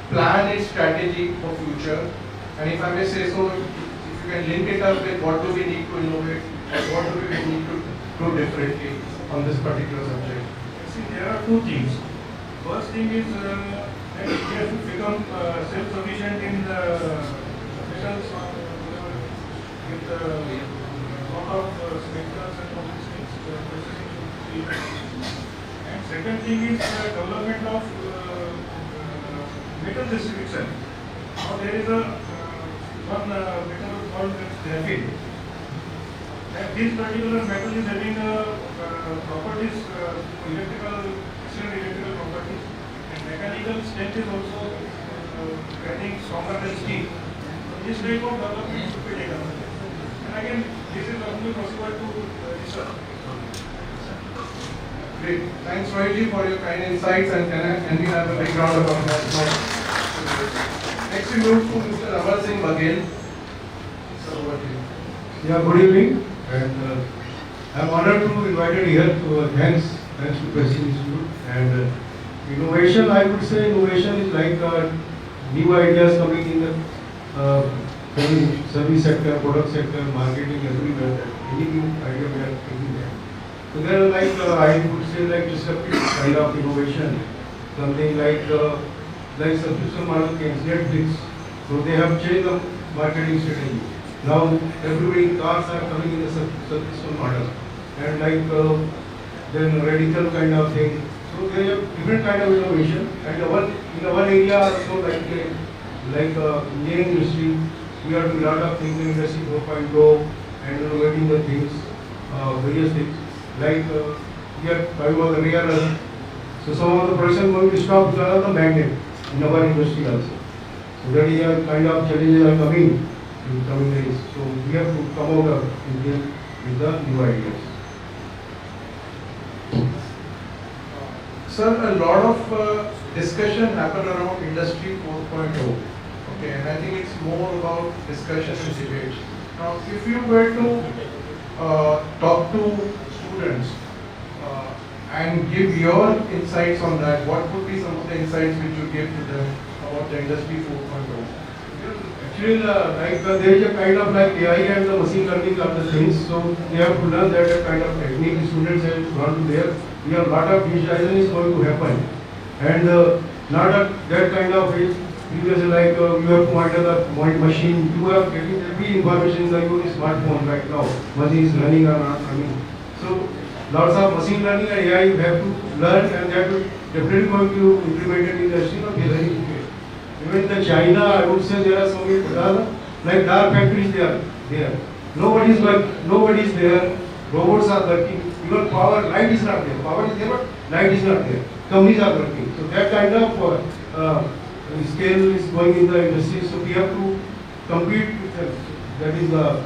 plan its strategy for future? And if I may say so, if you can link it up with what do we need to innovate and what do we need to do differently on this particular subject? See, there are two things. First thing is that India should become self-sufficient in the metals with a lot of smelters and all these things, processing. And second thing is development of metal distribution. Now there is one metal called graphene. And this particular metal is having properties, excellent electrical properties, and mechanical strength is also getting stronger than steel. So this type of development should be taken. And again, this is only possible to research. Great. Thanks, Rohit, for your kind insights, and can we have a big round of applause? Next we move to Mr. Amar Singh Baghel. Sir, over to you. Yeah, good evening, and I'm honored to be invited here. To thanks to President Institute. And innovation, I would say, innovation is like new ideas coming in the service sector, product sector, marketing, everywhere. Any new idea we are taking there. So there are like I would say like disruptive kind of innovation, something like subscription model games, Netflix. So they have changed the marketing strategy. Now everybody cars are coming in the subscription model, and like then radical kind of thing. So they have different kind of innovation. And in one area also like engineering industry, we are doing a lot of things in industry 4.0 and innovating the things, various things. Like we are talking about the rare earth. So some of the production going to stop because of the magnet in our industry also. So that is a kind of challenges are coming in coming days. So we have to come out of India with the new ideas. Sir, a lot of discussion happened around Industry 4.0. Okay, and I think it's more about discussion and debate. Now, if you were to talk to students and give your insights on that, what would be some of the insights which you give to them about the Industry 4.0? Actually, there is a kind of like AI and the machine learning of the things. So they have to learn that kind of technique. Students have gone to there. We have a lot of digitization is going to happen, and not that kind of it. Previously, like you have to enter the machine, you are getting every information in your smartphone right now. Machine is running or not running. So lots of machine learning and AI you have to learn, and that will definitely going to implement it in the industry of designing. Even in China, I would say there are so many like dark factories there. Nobody is there. Robots are working. Even power, light is not there. Power is there, but light is not there. Companies are working. So that kind of scale is going in the industry. So we have to compete with that. That is the.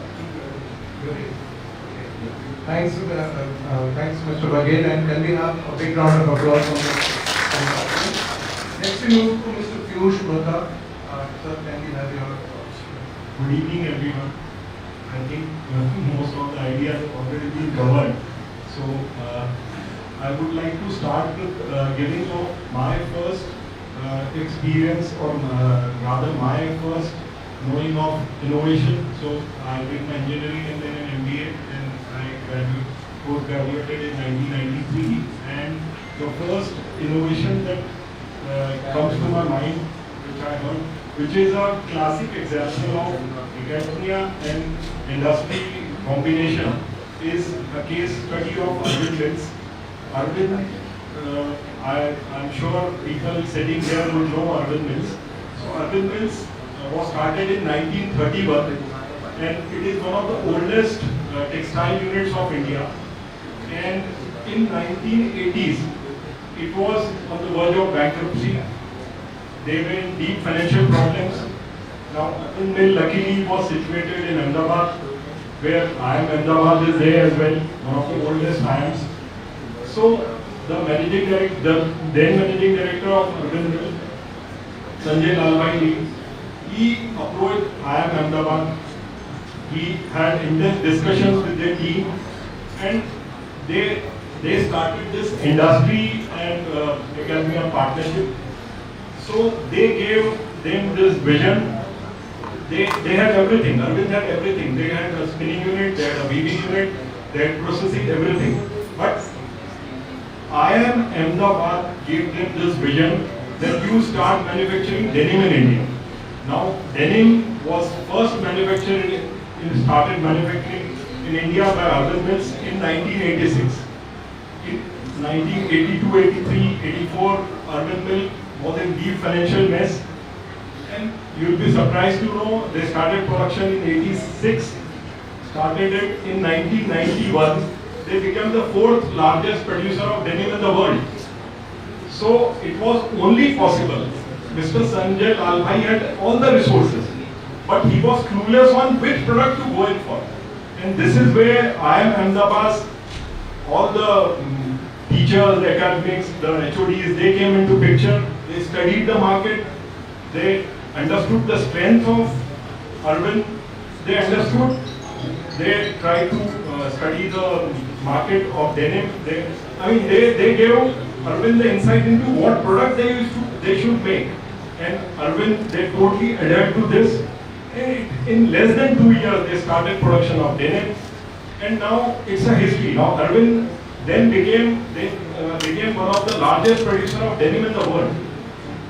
Thanks, Mr. Baghel, and can we have a big round of applause from the Next we move to Mr. Piyush Lodha. Sir, can we have your thoughts? Good evening, everyone. I think most of the ideas have already been covered. So I would like to start with giving of my first experience, or rather my first knowing of innovation. So I did my engineering and then an MBA, and I post-graduated in 1993. And the first innovation that comes to my mind, which I heard, which is a classic example of academia and industry combination, is a case study of Arvind Mills. Arvind, I'm sure people sitting here would know Arvind Mills. So Arvind Mills was started in 1931, and it is one of the oldest textile units of India. And in 1980s, it was on the verge of bankruptcy. They were in deep financial problems. Now, Arvind Mill luckily was situated in Ahmedabad, where Ahmedabad is there as well, one of the oldest IIMs. So, the then managing director of Arvind Mill, Sanjay Lalbhai, he approached IIM Ahmedabad. He had intense discussions with their team, and they started this industry and academia partnership. So they gave them this vision. They had everything. Arvind had everything. They had a spinning unit, they had a weaving unit, they had processing, everything. But IIM Ahmedabad gave them this vision that you start manufacturing denim in India. Now, denim was first started manufacturing in India by Arvind Mills in 1986. In 1982, 83, 84, Arvind Mill was in deep financial mess. And you'll be surprised to know they started production in 86, started it in 1991. They became the fourth largest producer of denim in the world. So it was only possible. Mr. Sanjay Lalbhai had all the resources, but he was clueless on which product to go in for. And this is where IIM Ahmedabad, all the teachers, the academics, the HODs, they came into picture. They studied the market. They understood the strength of Arvind. They tried to study the market of denim. They gave Arvind the insight into what product they should make. And Arvind, they totally adhered to this. And in less than 2 years, they started production of denim. And now it's a history. Now Arvind then became one of the largest producer of denim in the world.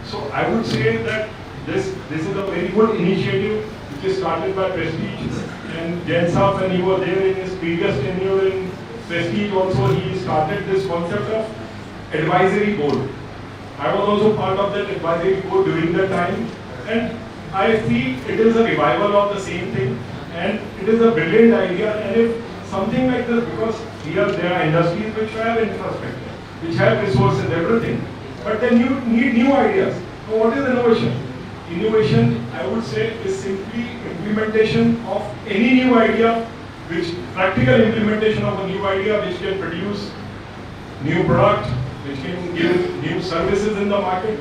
So I would say that this is a very good initiative which is started by Prestige, and Jain Saab, when he was there in his previous tenure in Prestige also, he started this concept of advisory board. I was also part of that advisory board during that time, and I feel it is a revival of the same thing, and it is a brilliant idea. And if something like this, because here there are industries which have infrastructure, which have resources, everything, but they need new ideas. So what is innovation? Innovation, I would say, is simply implementation of any new idea, practical implementation of a new idea which can produce new product, which can give new services in the market.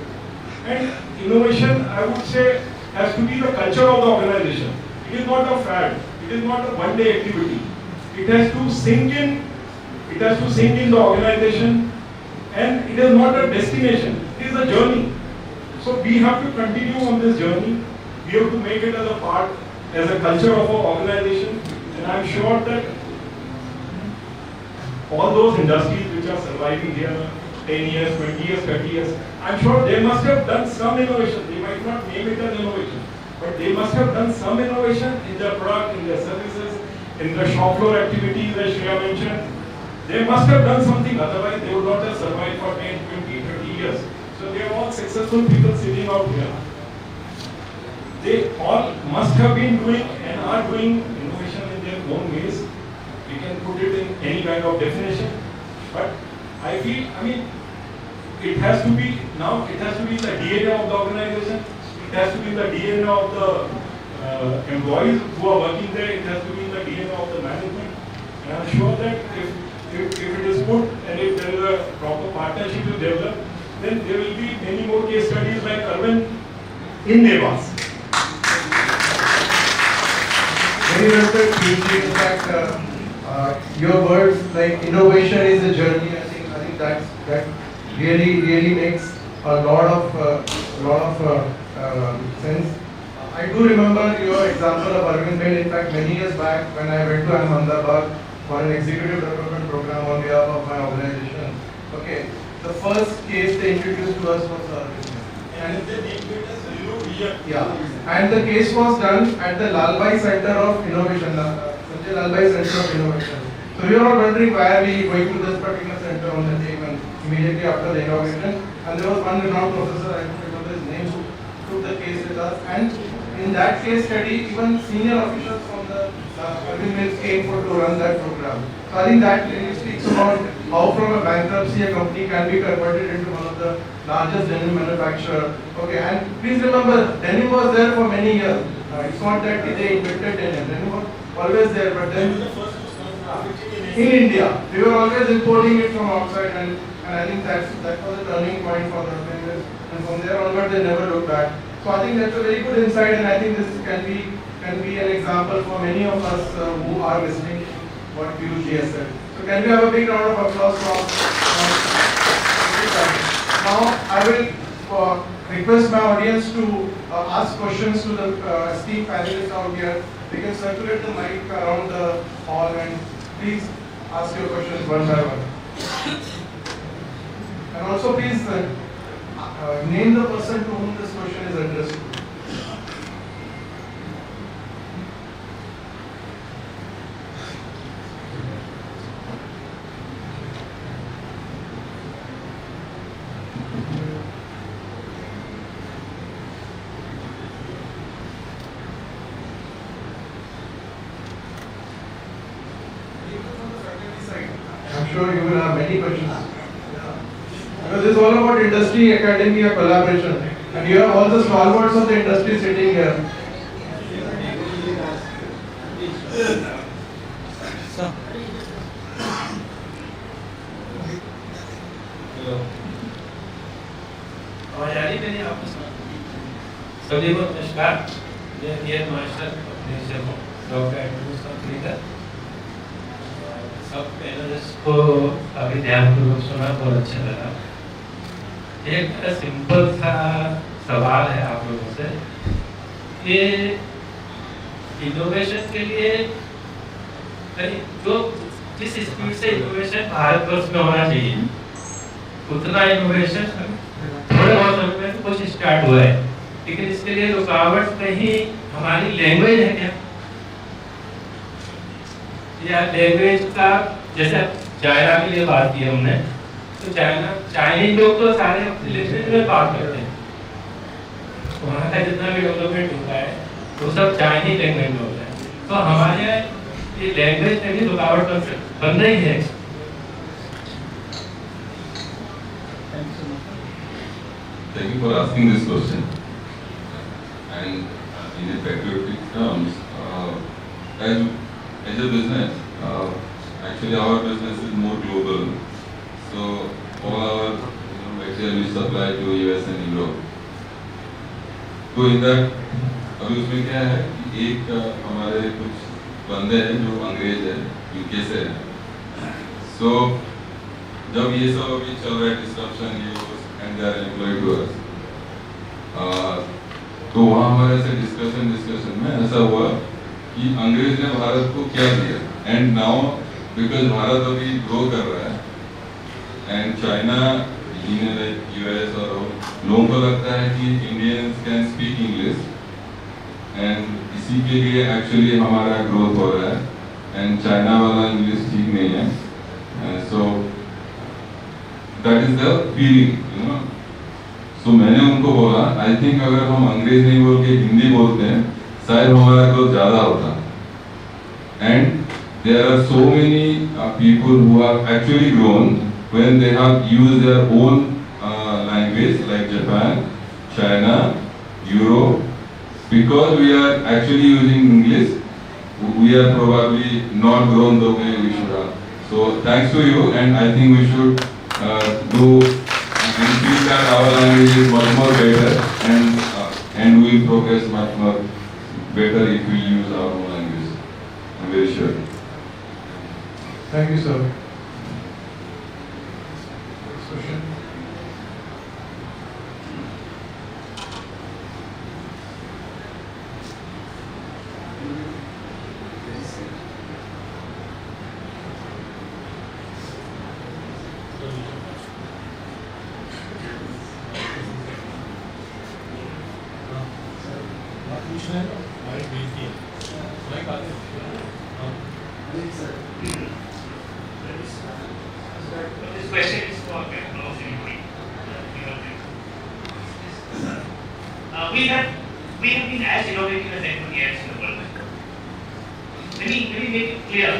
And innovation, I would say, has to be the culture of the organization. It is not a fad. It is not a one-day activity. It has to sink in. It has to sink in the organization, and it is not a destination. It is a journey. So we have to continue on this journey. We have to make it as a part, as a culture of our organization. And I'm sure that all those industries which are surviving here, 10 years, 20 years, 30 years. I'm sure they must have done some innovation. They might not name it as innovation, but they must have done some innovation in their product, in their services, in the shop floor activities as Shreya mentioned. They must have done something, otherwise they would not have survived for 10, 20, 30 years. So they are all successful people sitting out here. They all must have been doing and are doing innovation in their own ways. We can put it in any kind of definition. But I feel, it has to be in the DNA of the organization. It has to be in the DNA of the employees who are working there. It has to be in the DNA of the management. And I'm sure that if it is put and if there is a proper partnership to develop, then there will be many more case studies like Arvind in Dewas. Very well said, PhD. In fact, your words like innovation is a journey. I think that really makes a lot of sense. I do remember your example of Arvind made. In fact, many years back when I went to Ahmedabad for an executive development program on behalf of my organization. Okay, the first case they introduced to us was Arvind. And and the case was done at the Lalbai Center of Innovation, Sanjay Lalbai Center of Innovation. So we were all wondering why are we going to this particular center on the day when immediately after the inauguration. And there was one renowned professor, I don't remember his name, who took the case with us. And in that case study, even senior officials from the Arvind Mills came to run that program. So I think that really speaks about how from a bankruptcy a company can be converted into one of the largest denim manufacturer. Okay, and please remember, denim was there for many years. It's not that they invented denim. Denim was always there, but then in India, we were always importing it from outside, and I think that was a turning point for the business. And from there onward, they never looked back. So I think that's a very good insight, and I think this can be an example for many of us who are listening to what Piyush has said. So can we have a big round of applause from now I will request my audience to ask questions to the esteemed panelists out here. We can circulate the mic around the hall and please ask your questions one by one. And also please name the person to whom this question is addressed to. I'm sure you will have many questions. Because it's all about industry, academia, collaboration. And you have all the stalwarts of the industry sitting here. सभी को नमस्कार। Dear master doctor सब panelist को अभी ध्यानपूर्वक सुना, बहुत अच्छा लगा। एक सिंपल सा सवाल है आप लोगों से कि इनोवेशन के लिए जो जिस स्पीड से इनोवेशन भारतवर्ष में होना चाहिए उतना इनोवेशन थोड़े बहुत समय में कुछ स्टार्ट हुआ है, लेकिन इसके लिए रुकावट कहीं हमारी लैंग्वेज है क्या, या लैंग्वेज का, जैसे चाइना के लिए बात की हमने, तो चाइनीज लोग तो सारे अपनी लैंग्वेज में बात करते हैं, वहाँ का जितना भी डेवलपमेंट होता है वो सब चाइनीज लैंग्वेज में होता है। तो हमारे यहाँ ये लैंग्वेज में भी रुकावट बन रही है। Thank you for asking this question. And in a patriotic terms, as a business, actually our business is more global. So all our material we supply to US and Europe. तो in that अभी उसमें क्या है कि एक हमारे कुछ बंदे हैं जो अंग्रेज है, यूके से है। So जब ये सब अभी चल रहा है डिस्ट्रप्शन ये and they are employed to us, तो वहाँ हमारे से डिस्कशन में ऐसा हुआ कि अंग्रेज ने भारत को क्या दिया, एंड नाउ बिकॉज भारत अभी ग्रो कर रहा है and China in like US or all, लोगों को लगता है कि Indians can speak English and इसी के लिए actually हमारा growth हो रहा है and China वाला English ठीक नहीं है so that is the feeling you know so मैंने उनको बोला I think अगर हम अंग्रेज नहीं बोल के हिंदी बोलते हैं शायद हमारा growth ज़्यादा होता and there are so many people who have actually grown when they have used their own language like Japan, China, Europe. Because we are actually using English, we are probably not grown the way we should have. So thanks to you, and I think we should do and feel that our language is much more better, and we will progress much more better if we use our own language. I'm very sure. Thank you, sir. Next question. This question is for almost anybody. We have been as innovative as anybody else in the world. Let me make it clear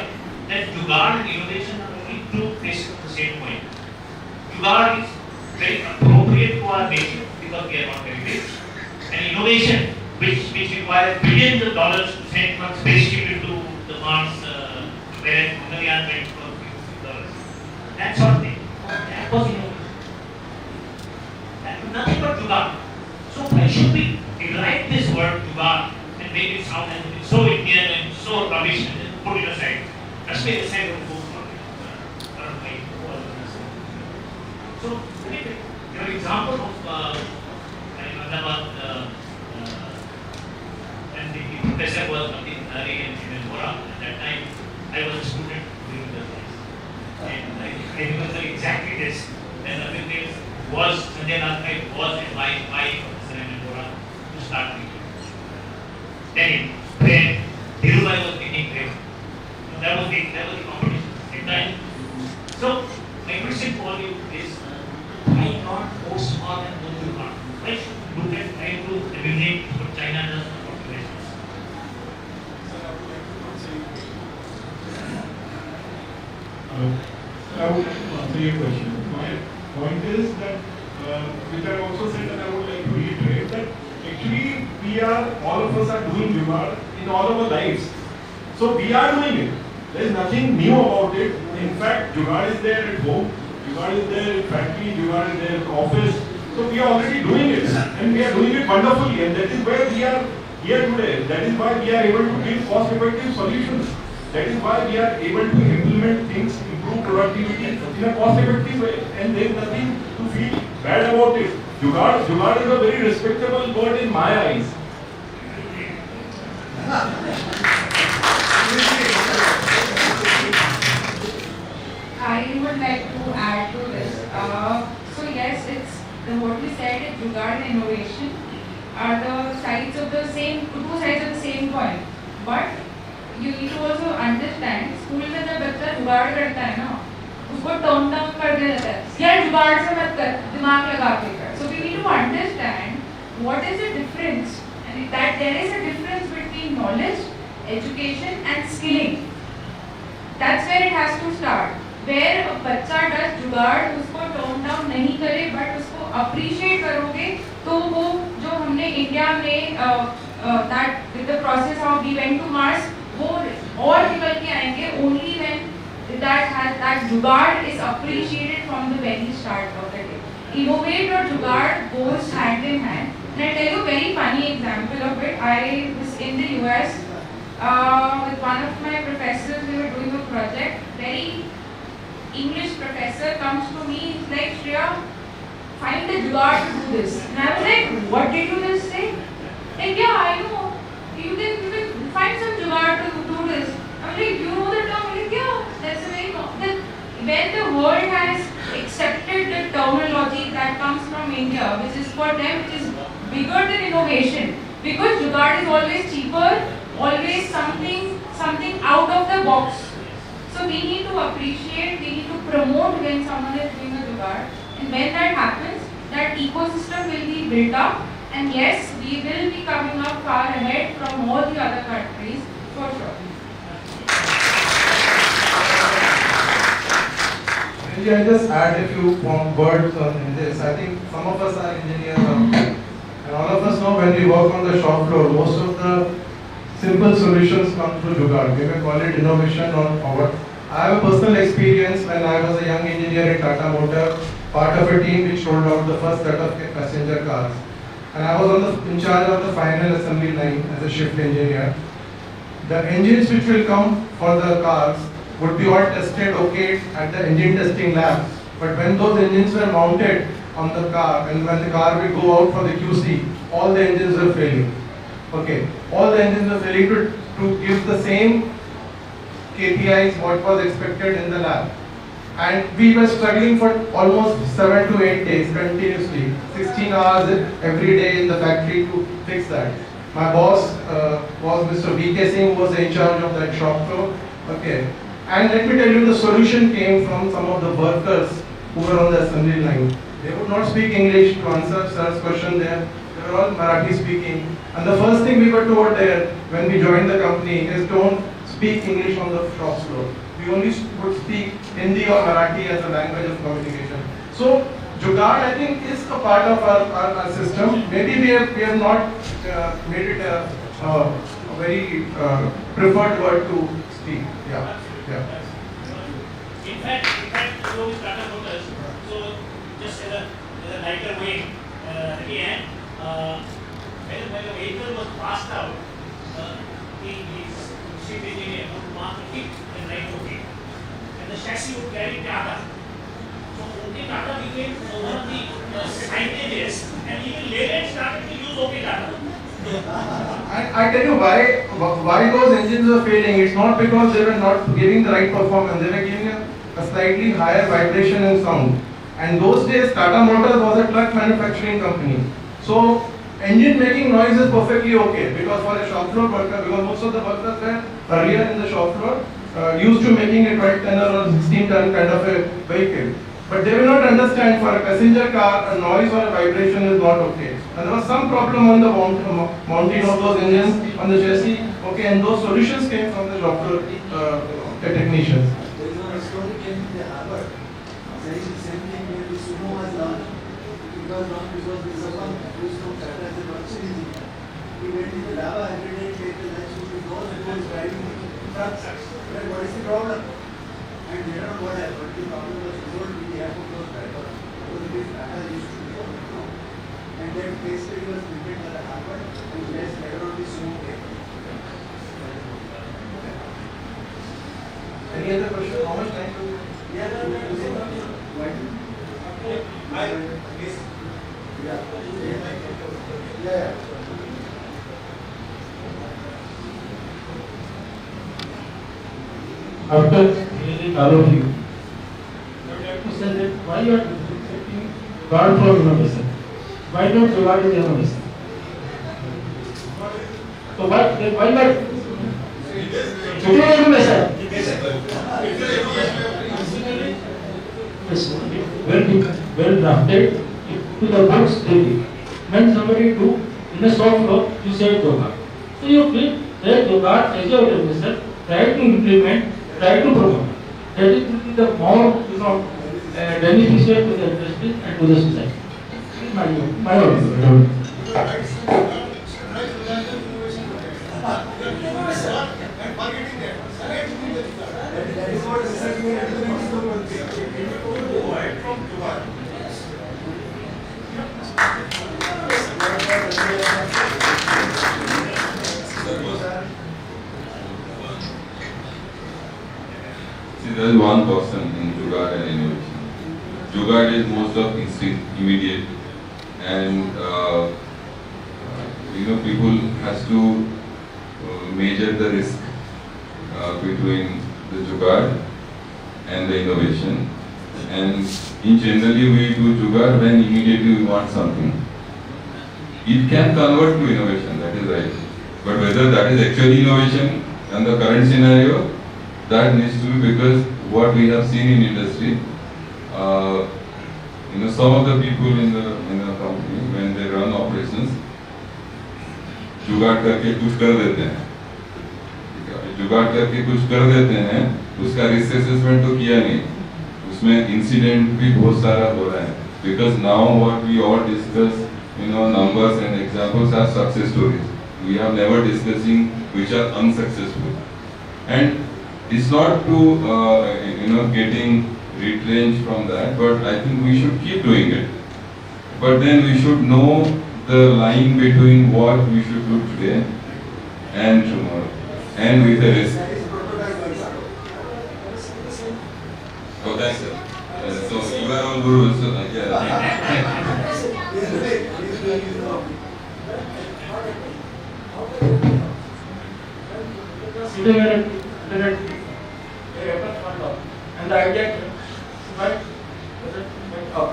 that Jugaad and innovation are only two faces of the same coin. Jugaad is very appropriate to our nation because we are not very rich, and innovation, which requires billions of dollars to send one spaceship into the Mars, whereas Mangalyaan went for $50. That sort of thing. That was innovation. That was nothing but Jugaad. So why should we rewrite this word Jugaad and make it sound as if it's so Indian and so rubbish and put it aside? That's why the side of the book for it. So let me give an example of Ahmedabad. And the professor was Martin Hari and Vora. At that time, I was a student during the class. And I remember exactly this. Then Arvind was, Sanjay Nath was advised by Professor Vora to start reading. Then, when Dhirubai was taking grade, that was the competition at that time. So, my question for you is, why not post more than what you are? Why should we look at trying to emulate what China does? I would answer your question. My point is that, which I also said, and I would like to reiterate that actually all of us are doing Jugaad in all of our lives. So we are doing it. There is nothing new about it. In fact, Jugaad is there at home, Jugaad is there in factory, Jugaad is there in office. So we are already doing it, and we are doing it wonderfully, and that is why we are here today. That is why we are able to give cost-effective solutions. That is why we are able to implement things, improve productivity in a cost-effective way, and there is nothing to feel bad about it. Jugaad is a very respectable word in my eyes. I would like to add to this. So yes, it's what you said. Jugaad and innovation are the sides of the same, two sides of the same coin. But you need to also understand. School में जब बच्चा जुगाड़ करता है ना, उसको turn down कर दिया जाता है. यार जुगाड़ से मत कर, दिमाग लगा के कर. So we need to understand what is the difference, and that there is a difference between knowledge, education, and skilling. That's where it has to start. Where a बच्चा does जुगाड़, उसको टर्न डाउन नहीं करे, but उसको appreciate करोगे, तो वो जो हमने इंडिया में that with the process how we went to Mars, वो और निकल के आएंगे only when that जुगाड़ is appreciated from the very start of the day. Innovate or जुगाड़ goes hand in hand. And I'll tell you a very funny example of it. I was in the US with one of my professors. We were doing a project. Very English professor comes to me. He's like, Shreya, find the jugaad to do this. And I was like, what did you just say? Like, yeah, I know. You can find some jugaad to do this. I'm like, you know the term? Like, yeah, that's a very common. When the world has accepted the terminology that comes from India, which is for them, which is bigger than innovation. Because jugaad is always cheaper, always something out of the box. So we need to appreciate, we need to promote when someone is doing a jugaad. And when that happens, that ecosystem will be built up. And yes, we will be coming up far ahead from all the other countries, for sure. Maybe I just add a few words on this. I think some of us are engineers and all of us know when we work on the shop floor, most of the simple solutions come through jugaad. We may call it innovation or what. I have a personal experience when I was a young engineer in Tata Motor, part of a team which rolled out the first set of passenger cars. And I was in charge of the final assembly line as a shift engineer. The engines which will come for the cars would be all tested okay at the engine testing lab. But when those engines were mounted on the car and when the car will go out for the QC, all the engines were failing. Okay, all the engines were failing to give the same KPIs what was expected in the lab. And we were struggling for almost 7 to 8 days continuously, 16 hours every day in the factory to fix that. My boss was Mr. V.K. Singh, who was in charge of that shop floor. Okay. And let me tell you, the solution came from some of the workers who were on the assembly line. They would not speak English to answer sir's question there. They were all Marathi speaking. And the first thing we were told there when we joined the company is don't speak English on the shop floor. We only would speak Hindi or Marathi as a language of communication. So jugaad, I think, is a part of our system. Maybe we have not made it a very preferred word to speak. Yeah. Yeah. In fact, you know, Tata Motors, so just as a lighter weight, at the end, when the vehicle was passed out, the chief engineer would mark the tip and write OK. And the chassis would carry Tata. So OK Tata became one of the signages, and even later started to use OK Tata. I tell you why those engines were failing. It's not because they were not giving the right performance. They were giving a slightly higher vibration and sound. And those days, Tata Motors was a truck manufacturing company. So engine making noise is perfectly okay because for a shop floor worker, because most of the workers were earlier in the shop floor used to making a 12 ton or 16 ton kind of a vehicle. But they will not understand for a passenger car, a noise or a vibration is not okay. And there was some problem on the mounting of those engines on the chassis. Okay, and those solutions came from the shop floor technicians. There is one story came in the Harvard saying the same thing when the sumo was launched. It was launched because there is someone who is from Tata as a luxury engineer. He went in the lava every day, take the lunch, he knows who is driving trucks. But what is the problem? And later on what happened, the problem was resolved with the airport was driver. Because it is Tata used to do. And that case study was printed by the Harvard and later on the sumo came. Any other question? How much time do you have? Yeah. After hearing all of you, I would like to say that why you are accepting God from innovation? Why not God is innovation? So why not? Innovation. Well drafted to the books daily. When somebody do in a shop floor, you say yoga. So you feel that yoga as your organization, try to implement, try to promote. That is the more beneficial to the industry and to the society. My opinion. That is what research we are doing. See, there is one person in jugaad and innovation. Jugaad is most of instinct, immediate, and people has to measure the risk between the jugaad and the innovation. And in generally we do jugaad when immediately we want something. It can convert to innovation, that is right. But whether that is actually innovation in the current scenario, that needs to be, because what we have seen in industry, some of the people in the company, when they run operations, जुगाड़ करके कुछ कर देते हैं, जुगाड़ करके कुछ कर देते हैं, उसका रिस्क असेसमेंट तो किया नहीं, उसमें इंसिडेंट भी बहुत सारा हो रहा है. Because now what we all discuss, numbers and examples are success stories. We are never discussing which are unsuccessful, and it's not to getting retrenched from that, but I think we should keep doing it. But then we should know the line between what we should do today and tomorrow, and with a risk. Oh, thanks, sir. So you are all gurus, so and the idea went up.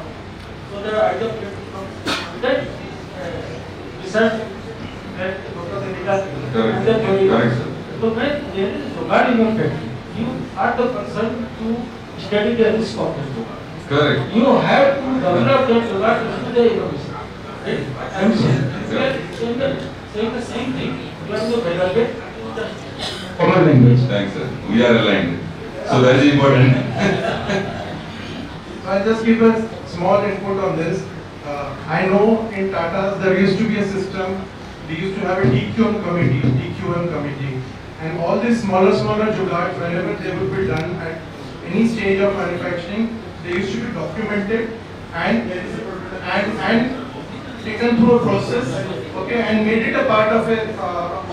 So the idea from that research that Dr. and the theory. So when there is jugaad in your factory, you are the person to study the risk of the jugaad. correct. You have to develop that jugaad into the innovation. Right? I'm saying the same thing. You have to develop it in the common language. Thanks, sir. We are aligned. So that is important. So I'll just give a small input on this. I know in Tata there used to be a system, they used to have a DQM committee, and all these smaller jugaad, whenever they would be done at any stage of manufacturing, they used to be documented and taken through a process, okay, and made it a part of a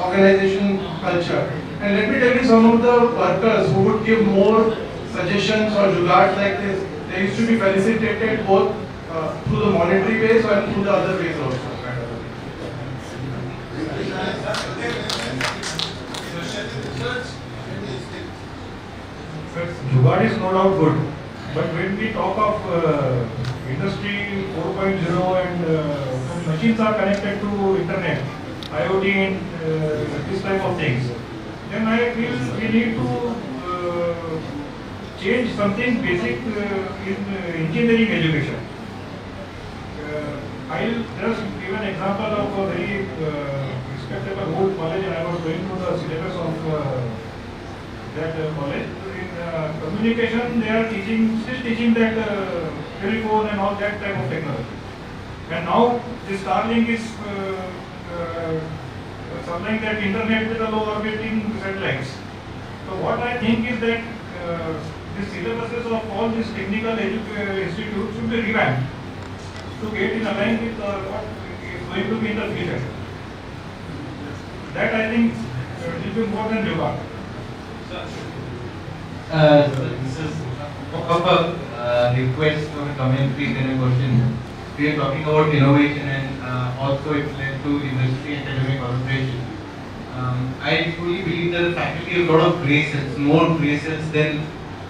organization culture. And let me tell you, some of the workers who would give more suggestions or jugaad like this, they used to be felicitated both through the monetary ways and through the other ways also. Jugaad is no doubt good, but when we talk of industry 4.0 and machines are connected to internet, IoT and this type of things, then I feel we need to change something basic in engineering education. I'll just give an example of a very respectable old college, and I was going through the syllabus of that college. In communication, they are still teaching that telephone and all that type of technology. And now this Starlink is supplying that internet with the low orbiting satellites. So what I think is that the syllabuses of all these technical institutes should be revamped to get in line with what is going to be in the future. That I think will be more than jugaad. This is more of a request or a commentary than a question. We are talking about innovation and also it led to industry and academic collaboration. I truly believe that the faculty have a lot of graces, more graces than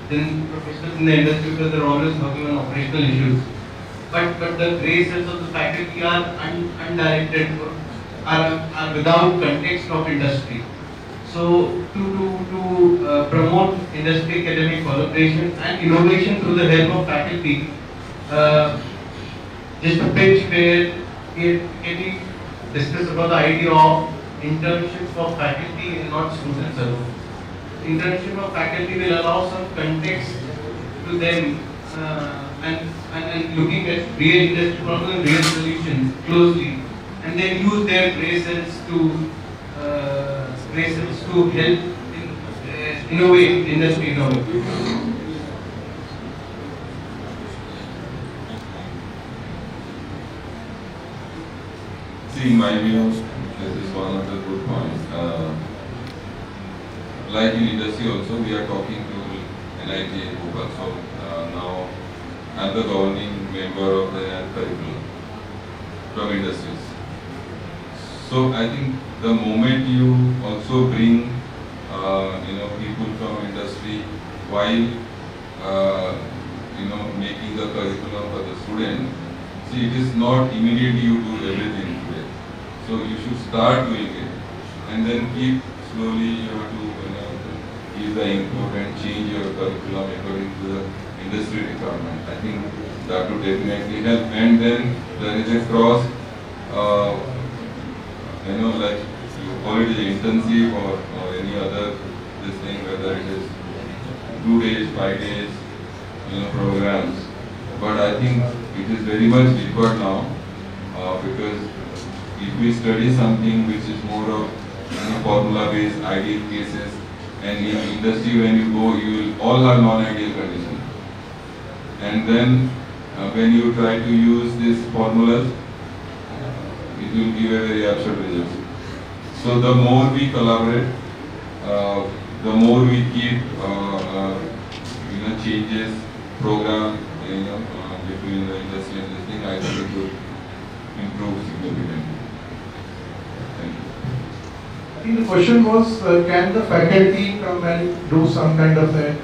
professionals in the industry, because they're always working on operational issues. But the graces of the faculty are undirected, are without context of industry. So to promote industry academic collaboration and innovation through the help of faculty, just a page where getting discuss about the idea of internship for faculty and not students alone. Internship of faculty will allow some context to them and looking at real industry problems and real solutions closely, and then use their graces to help in innovate industry innovate. See, in my view, this is one of the good points. Like in industry also, we are talking to NIT and Google. So now I'm the governing member of the curriculum from industries. So I think the moment you also bring people from industry, while making the curriculum for the student. See, it is not immediately you do everything today. So you should start doing it, and then keep slowly you have to give the input and change your curriculum according to the industry requirement. I think that would definitely help. And then there is a cross, like you call it the intensive or any other this thing, whether it is 2 days, 5 days, programs. But I think it is very much required now because if we study something which is more of formula-based ideal cases, and in industry when you go, you will all have non-ideal conditions. And then when you try to use these formulas, it will give a very absurd result. So the more we collaborate, the more we keep changes, program, between the industry and this thing, I think it will improve significantly. Thank you. I think the question was, can the faculty come and do some kind of a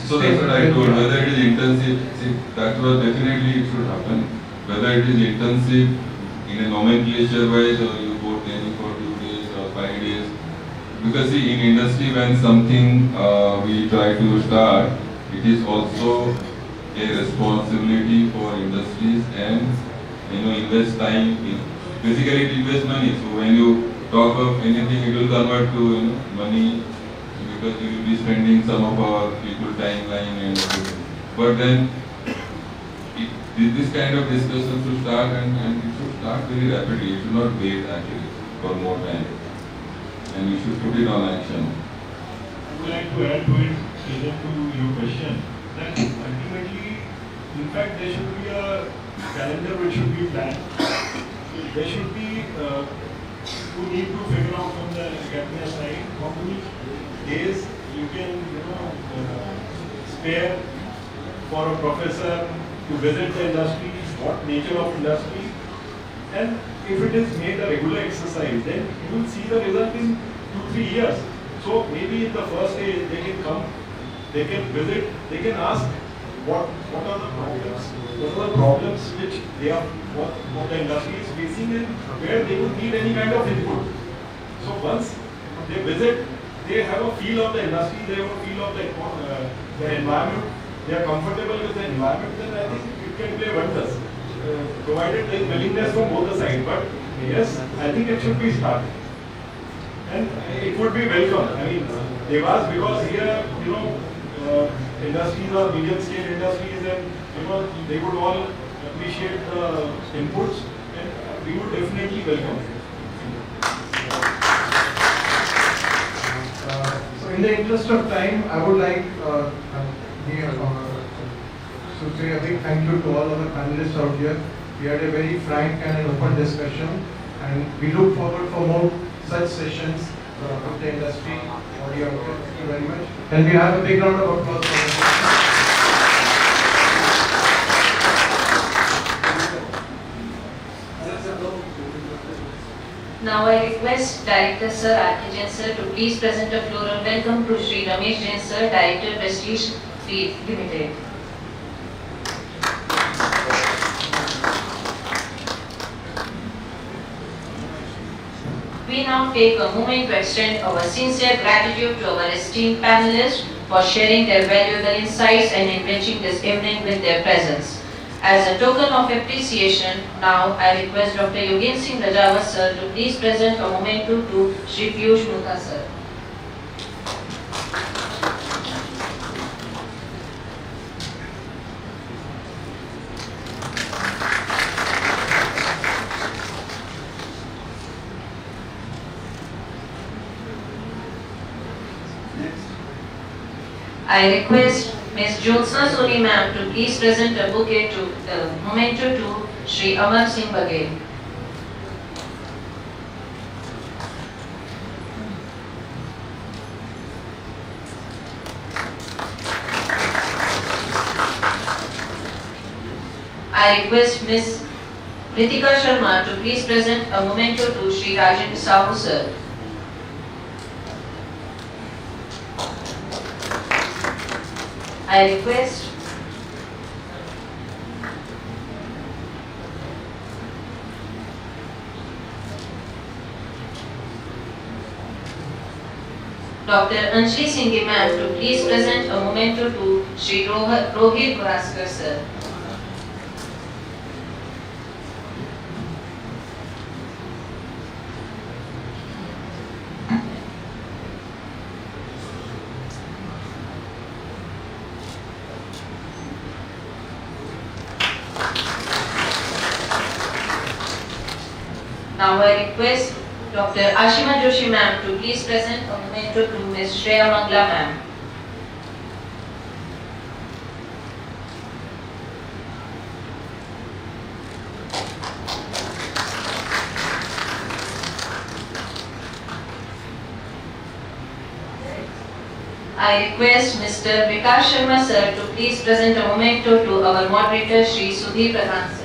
so that's what I told, whether it is intensive, see, that was definitely it should happen. Whether it is intensive in a nomenclature wise or you go training for 2 days or 5 days. Because see, in industry when something we try to start, it is also a responsibility for industries and invest time in, basically it invests money. So when you talk of anything, it will convert to money, because you will be spending some of our people timeline and everything. But then this kind of discussion should start and it should start very rapidly. You should not wait actually for more time, and you should put it on action. I would like to add to it, to your question, that ultimately, in fact, there should be a calendar which should be planned. There should be you need to figure out from the academia side how many days you can spare for a professor to visit the industry, what nature of industry, and if it is made a regular exercise, then you will see the result in 2-3 years. So maybe in the first day they can come, they can visit, they can ask what are the problems which they are, what the industry is facing and where they would need any kind of input. So once they visit, they have a feel of the industry, they have a feel of the environment, they are comfortable with the environment, then I think it can play wonders, provided there is willingness from both the sides. But yes, I think it should be started. And it would be welcome. I mean, Dewas, because here, industries are medium scale industries, and they would all appreciate the inputs, and we would definitely welcome it. So in the interest of time, I would like to say a big thank you to all of the panelists out here. We had a very frank and an open discussion, and we look forward for more such sessions with the industry. Thank you very much. Can we have a big round of applause for them? Now I request Director Sir R.K. Jain Sir to please present a floral welcome to Shri Ramesh Jain Sir, Director Prestige Feed Limited. We now take a moment to extend our sincere gratitude to our esteemed panelists for sharing their valuable insights and enriching this evening with their presence. As a token of appreciation, now I request Dr. Yogen Singh Rajawat Sir to please present a memento to Shri Piyush Mutha Sir. I request Ms. Jyotsna Soni ma'am to please present a bouquet to memento to Shri Amar Singh Baghel. I request Ms. Ritika Sharma to please present a memento to Shri Rajan Sahu sir. I request Dr. Anjali Singhi ma'am to please present a memento to Shri Rohit Vaskar sir. Now I request Dr. Ashima Joshi ma'am to please present a memento to Ms. Shreya Mangla ma'am. I request Mr. Vikas Sharma sir to please present a memento to our moderator Shri Sudhir Pradhan sir.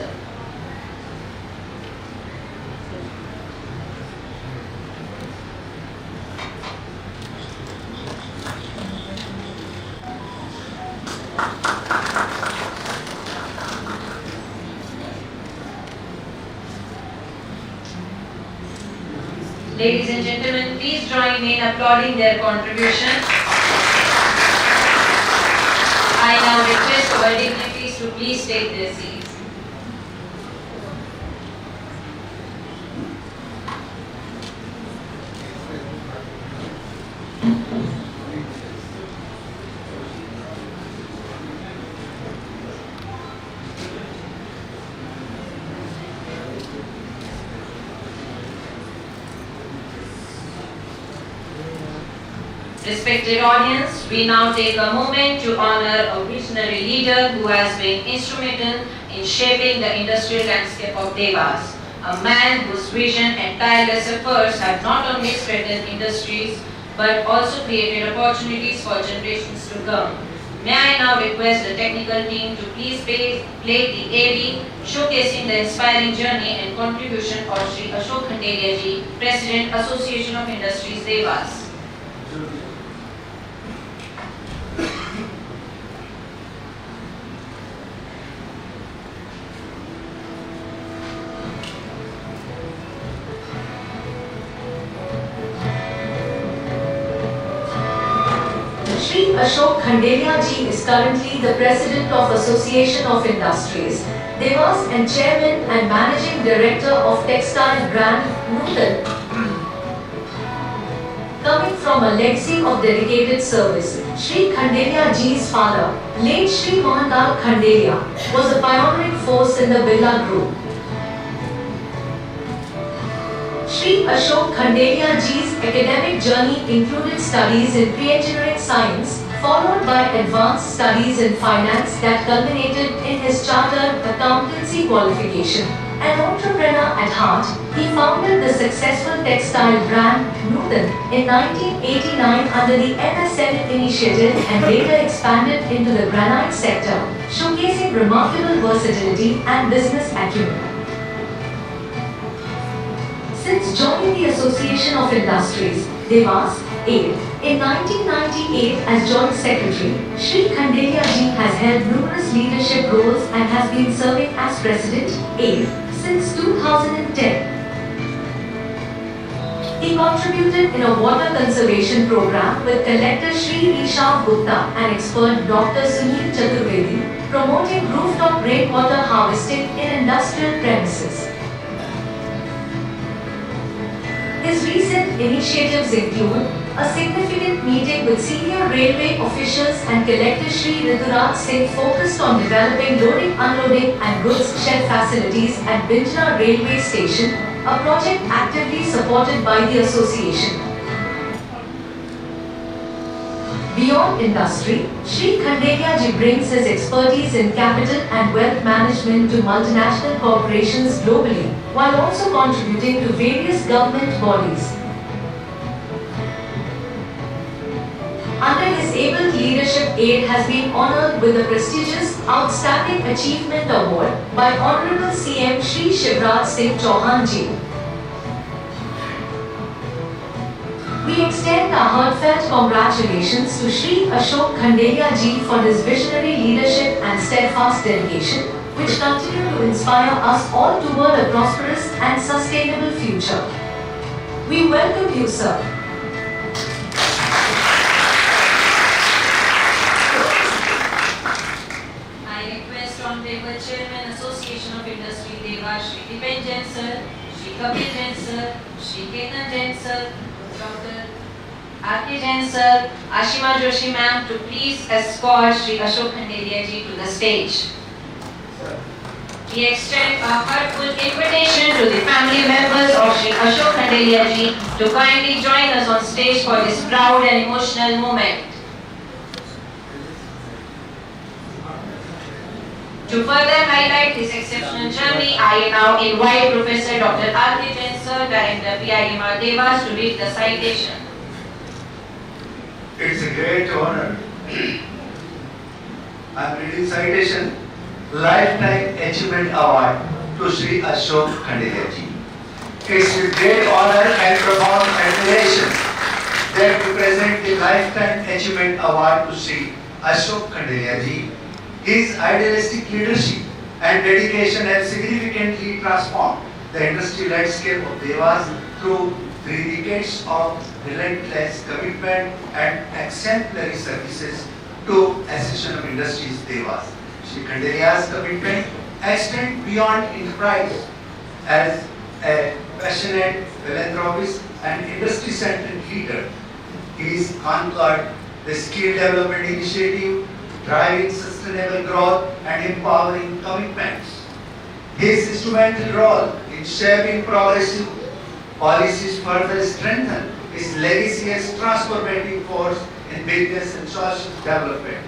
Ladies and gentlemen, please join me in applauding their contribution. I now request our dignitaries to please take their seats. Respected audience, we now take a moment to honor a visionary leader who has been instrumental in shaping the industrial landscape of Dewas, a man whose vision and tireless efforts have not only strengthened industries but also created opportunities for generations to come. May I now request the technical team to please play the AV showcasing the inspiring journey and contribution of Shri Ashok Khandelia ji, President, Association of Industries, Dewas. Shri Ashok Khandelia ji is currently the President of Association of Industries, Dewas, and Chairman and Managing Director of textile brand Nutan. Coming from a legacy of dedicated service, Shri Khandelia ji's father, late Shri Mohanlal Khandelia, was a pioneering force in the Birla Group. Shri Ashok Khandelia ji's academic journey included studies in pre-engineering science, followed by advanced studies in finance that culminated in his chartered accountancy qualification. An entrepreneur at heart, he founded the successful textile brand Nutan in 1989 under the NSL initiative and later expanded into the granite sector, showcasing remarkable versatility and business acumen. Since joining the Association of Industries, Dewas, AID, in 1998 as Joint Secretary, Shri Khandelia ji has held numerous leadership roles and has been serving as President, AID, since 2010. He contributed in a water conservation program with Collector Shri Rishabh Gupta and expert Dr. Sunil Chaturvedi, promoting rooftop rainwater harvesting in industrial premises. His recent initiatives include a significant meeting with senior railway officials and Collector Shri Rituraj Singh focused on developing loading, unloading and goods shed facilities at Binjra Railway Station, a project actively supported by the association. Beyond industry, Shri Khandelia ji brings his expertise in capital and wealth management to multinational corporations globally, while also contributing to various government bodies. Under his able leadership, AID has been honoured with the prestigious Outstanding Achievement Award by Honourable CM Shri Shivraj Singh Chauhan ji. We extend our heartfelt congratulations to Shri Ashok Khandelia ji for his visionary leadership and steadfast dedication, which continue to inspire us all toward a prosperous and sustainable future. We welcome you, sir. sir, Shri Kapil Jain sir, Shri Ketan Jain sir, Dr. R.K. Jain sir, Ashima Joshi ma'am to please escort Shri Ashok Khandelia ji to the stage. We extend a heartful invitation to the family members of Shri Ashok Khandelia ji to kindly join us on stage for this proud and emotional moment. To further highlight his exceptional journey, I now invite Professor Dr. R.K. Jain sir, Director Pimr Dewas to read the citation. It's a great honor. I'm reading citation, Lifetime Achievement Award to Shri Ashok Khandelia ji. It's with great honor and profound admiration that we present the Lifetime Achievement Award to Shri Ashok Khandelia ji. His idealistic leadership and dedication have significantly transformed the industry landscape of Dewas through 3 decades of relentless commitment and exemplary services to accession of industries Dewas. Shri Khandelia's commitment extends beyond enterprise. As a passionate philanthropist and industry-centered leader, he has conquered the skill development initiative, driving sustainable growth and empowering commitments. His instrumental role in shaping progressive policies further strengthen his legacy as transformative force in business and social development.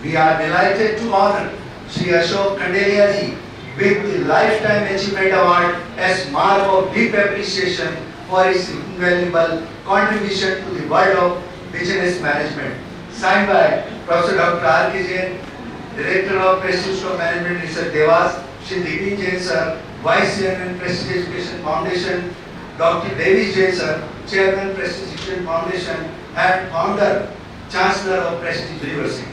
We are delighted to honor Shri Ashok Khandelia ji with the Lifetime Achievement Award as mark of deep appreciation for his invaluable contribution to the world of business management. Signed by Professor Dr. R.K. Jain, Director of Prestige of Management Research Dewas, Shri Dipin Jain sir, Vice Chairman Prestige Education Foundation, Dr. Dewas Jain sir, Chairman Prestige Education Foundation and Founder, Chancellor of Prestige University.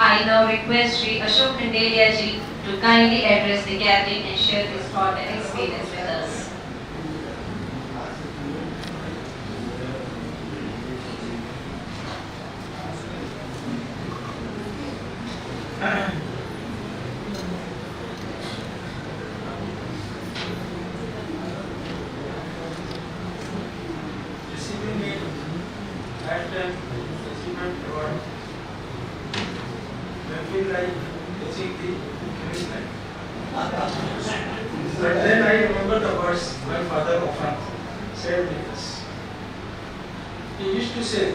I now request Shri Ashok Khandelia ji to kindly address the gathering and share his thought and experience with us. Receiving a lifetime achievement award may feel like touching the finish line. But then I remember the words my father often said with us. He used to say,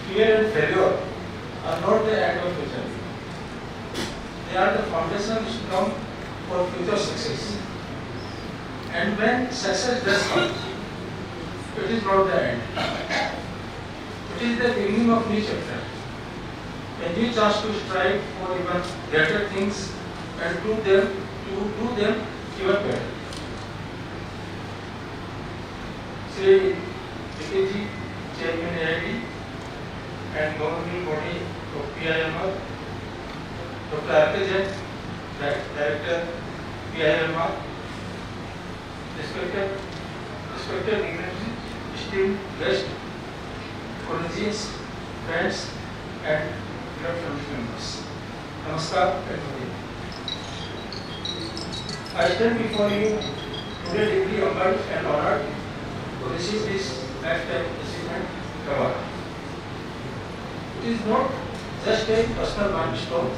fear and failure are not the end of the journey. They are the foundation stone for future success. And when success does come, it is not the end. It is the beginning of new chapter. A new chance to strive for even greater things and to do them even better. Shri DKG, Chairman AIT and governing body of Pimr, Dr. R.K. Jain, Director Pimr, respected dignitaries, esteemed guests, colleagues, friends, and beloved family members. Namaskar and good evening. I stand before you today deeply humbled and honored to receive this lifetime achievement award. It is not just a personal milestone.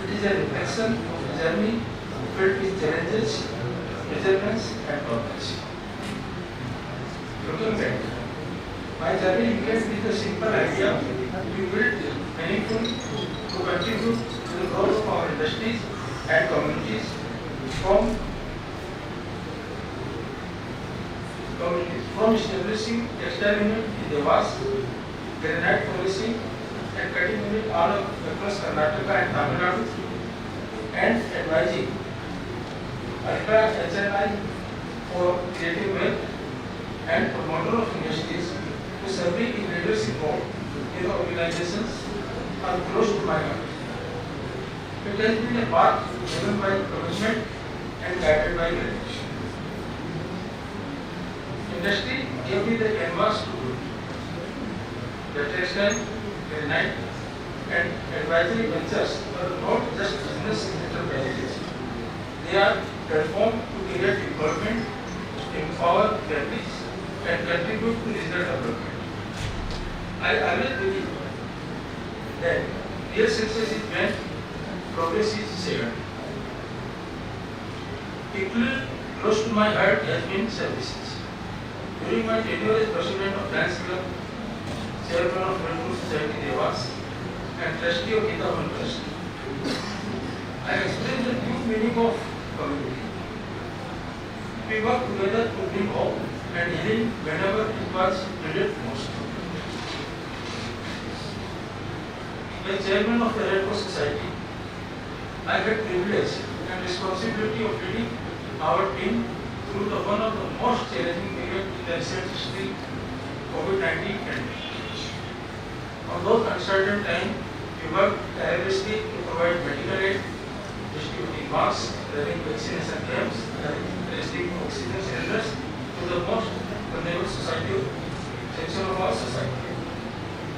It is a reflection of a journey filled with challenges, resilience, and purpose. Looking back, my journey began with a simple idea to build meaningful, to contribute to the growth of our industries and communities from establishing textile unit in Dewas, granite polishing and cutting unit all across Karnataka and Tamil Nadu, and advising ultra HNI for creating wealth and promoter of industries to serving in leadership role in the organizations are close to my heart. It has been a path driven by commitment and guided by gratitude. Industry gave me the canvas to do. The textile, granite, and advisory ventures are not just business enterprises. They are platform to create employment, empower families, and contribute to regional development. I always believe that real success is when progress is shared. Equally close to my heart has been services. During my tenure as president of Dance Club, chairman of Red Bull Society Dewas, and trustee of Gita One Trust, I experienced the true meaning of community. We work together to bring hope and healing whenever it was needed most. As chairman of the Red Bull Society, I had privilege and responsibility of leading our team through one of the most challenging periods in the recent history, COVID-19 pandemic. On those uncertain times, we worked tirelessly to provide medical aid, distributing masks, running vaccination camps, and testing oxygen cylinders to the most vulnerable section of our society.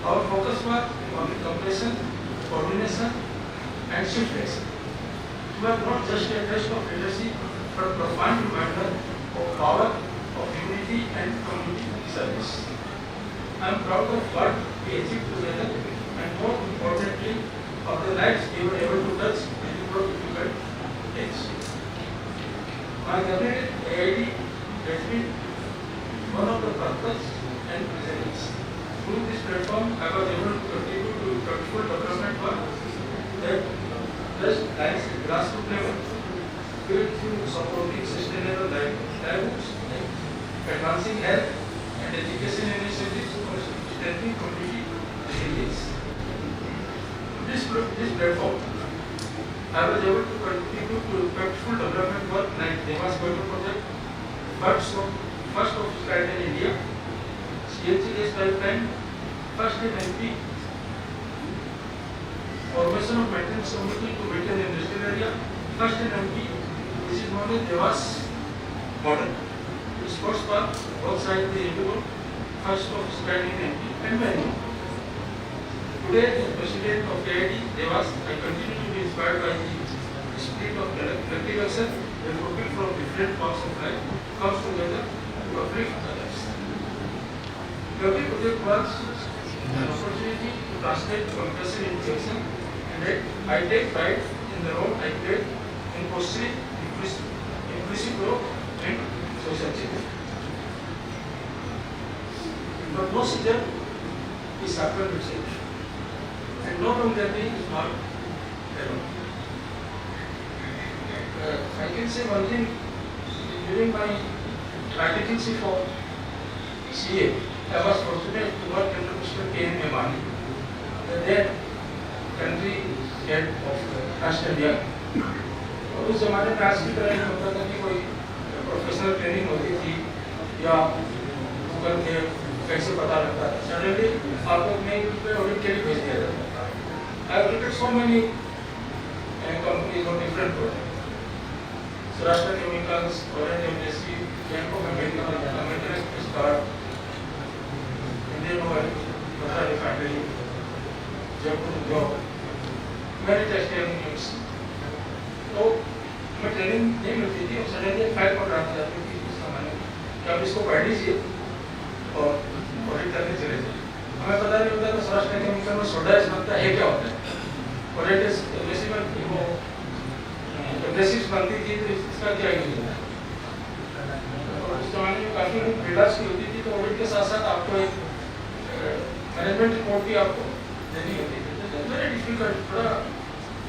Our focus was on compression, coordination, and shift action. We are not just a test of leadership, but a profound reminder of power of unity and community service. I am proud of what we achieved together, and more importantly, of the lives we were able to touch in difficult days. My journey at AID has been one of the purpose and resilience. Through this platform, I was able to contribute to fruitful development work that touched lives at grassroots level, built through supporting sustainable livelihoods, advancing health and education initiatives for strengthening community resilience. This platform, I was able to contribute to impactful development work like Dewas project, first of its kind in India, CNC gas pipeline, first in MP, formation of maintenance committee to maintain industrial area, first in MP, which is known as Dewas model. Sports park, both sides of the Indigo, first of its kind in MP, and many more. Today, as president of AID Dewas, I continue to be inspired by the spirit of collective action and people from different walks of life comes together to uplift others. Every project was an opportunity to translate compassion into action, and I take pride in the role I played in pursuing inclusive growth and social change. But no season is happened to change, and no long journey is not alone. I can say one thing, during my articleship of CA, I was fortunate to work under Mr. K.N. Memani, the then country head of Trust India. और उस जमाने में आज की तरह नहीं होता था कि कोई प्रोफेशनल ट्रेनिंग होती थी या गूगल के कैसे पता लगता था. सडनली आपको मेल पे ऑडिट के लिए भेज दिया जाता था. I have looked at so many companies on different projects. Rashtra Chemicals, Orange Embassy, Yanko Maintenance Card, Indian Oil, Mata Refinery, Jaipur Job, many textile units. तो मैं ट्रेनिंग नहीं मिलती थी और सडनली एक फाइल पर डाल जाती थी उस समय कि आप इसको पढ़ लीजिए और ऑडिट करने चले जाइए. हमें पता नहीं होता कि स्वराष्ट्र केमिकल में सोडा बनता है क्या होता है, और इट इज एब्रेसिव वो एब्रेसिव बनती थी तो इसका क्या यूज होता है। उस जमाने में काफ़ी बिल्डर्स की होती थी, तो ऑडिट के साथ साथ आपको एक मैनेजमेंट रिपोर्ट भी आपको देनी होती थी, तो वेरी डिफिकल्ट, थोड़ा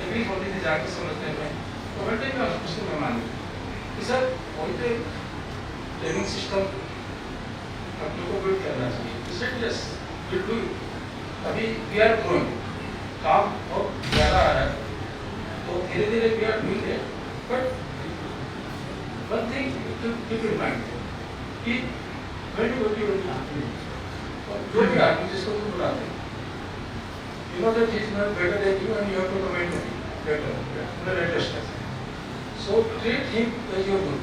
तकलीफ होती थी जाके समझने में। तो बेटे में उसको मैं मान कि सर वही तो ट्रेनिंग सिस्टम आप लोगों को बिल्ड करना चाहिए। Yes will do it. अभी वी आर ग्रोइंग, काम बहुत ज़्यादा आ रहा है, तो धीरे धीरे we are doing it. But one thing keep in mind कि वेरी गुड जो भी आदमी जिसको तुम बुलाते हैं, you know that he is not better than you and you have to comment better, the latest. So treat him as your guru.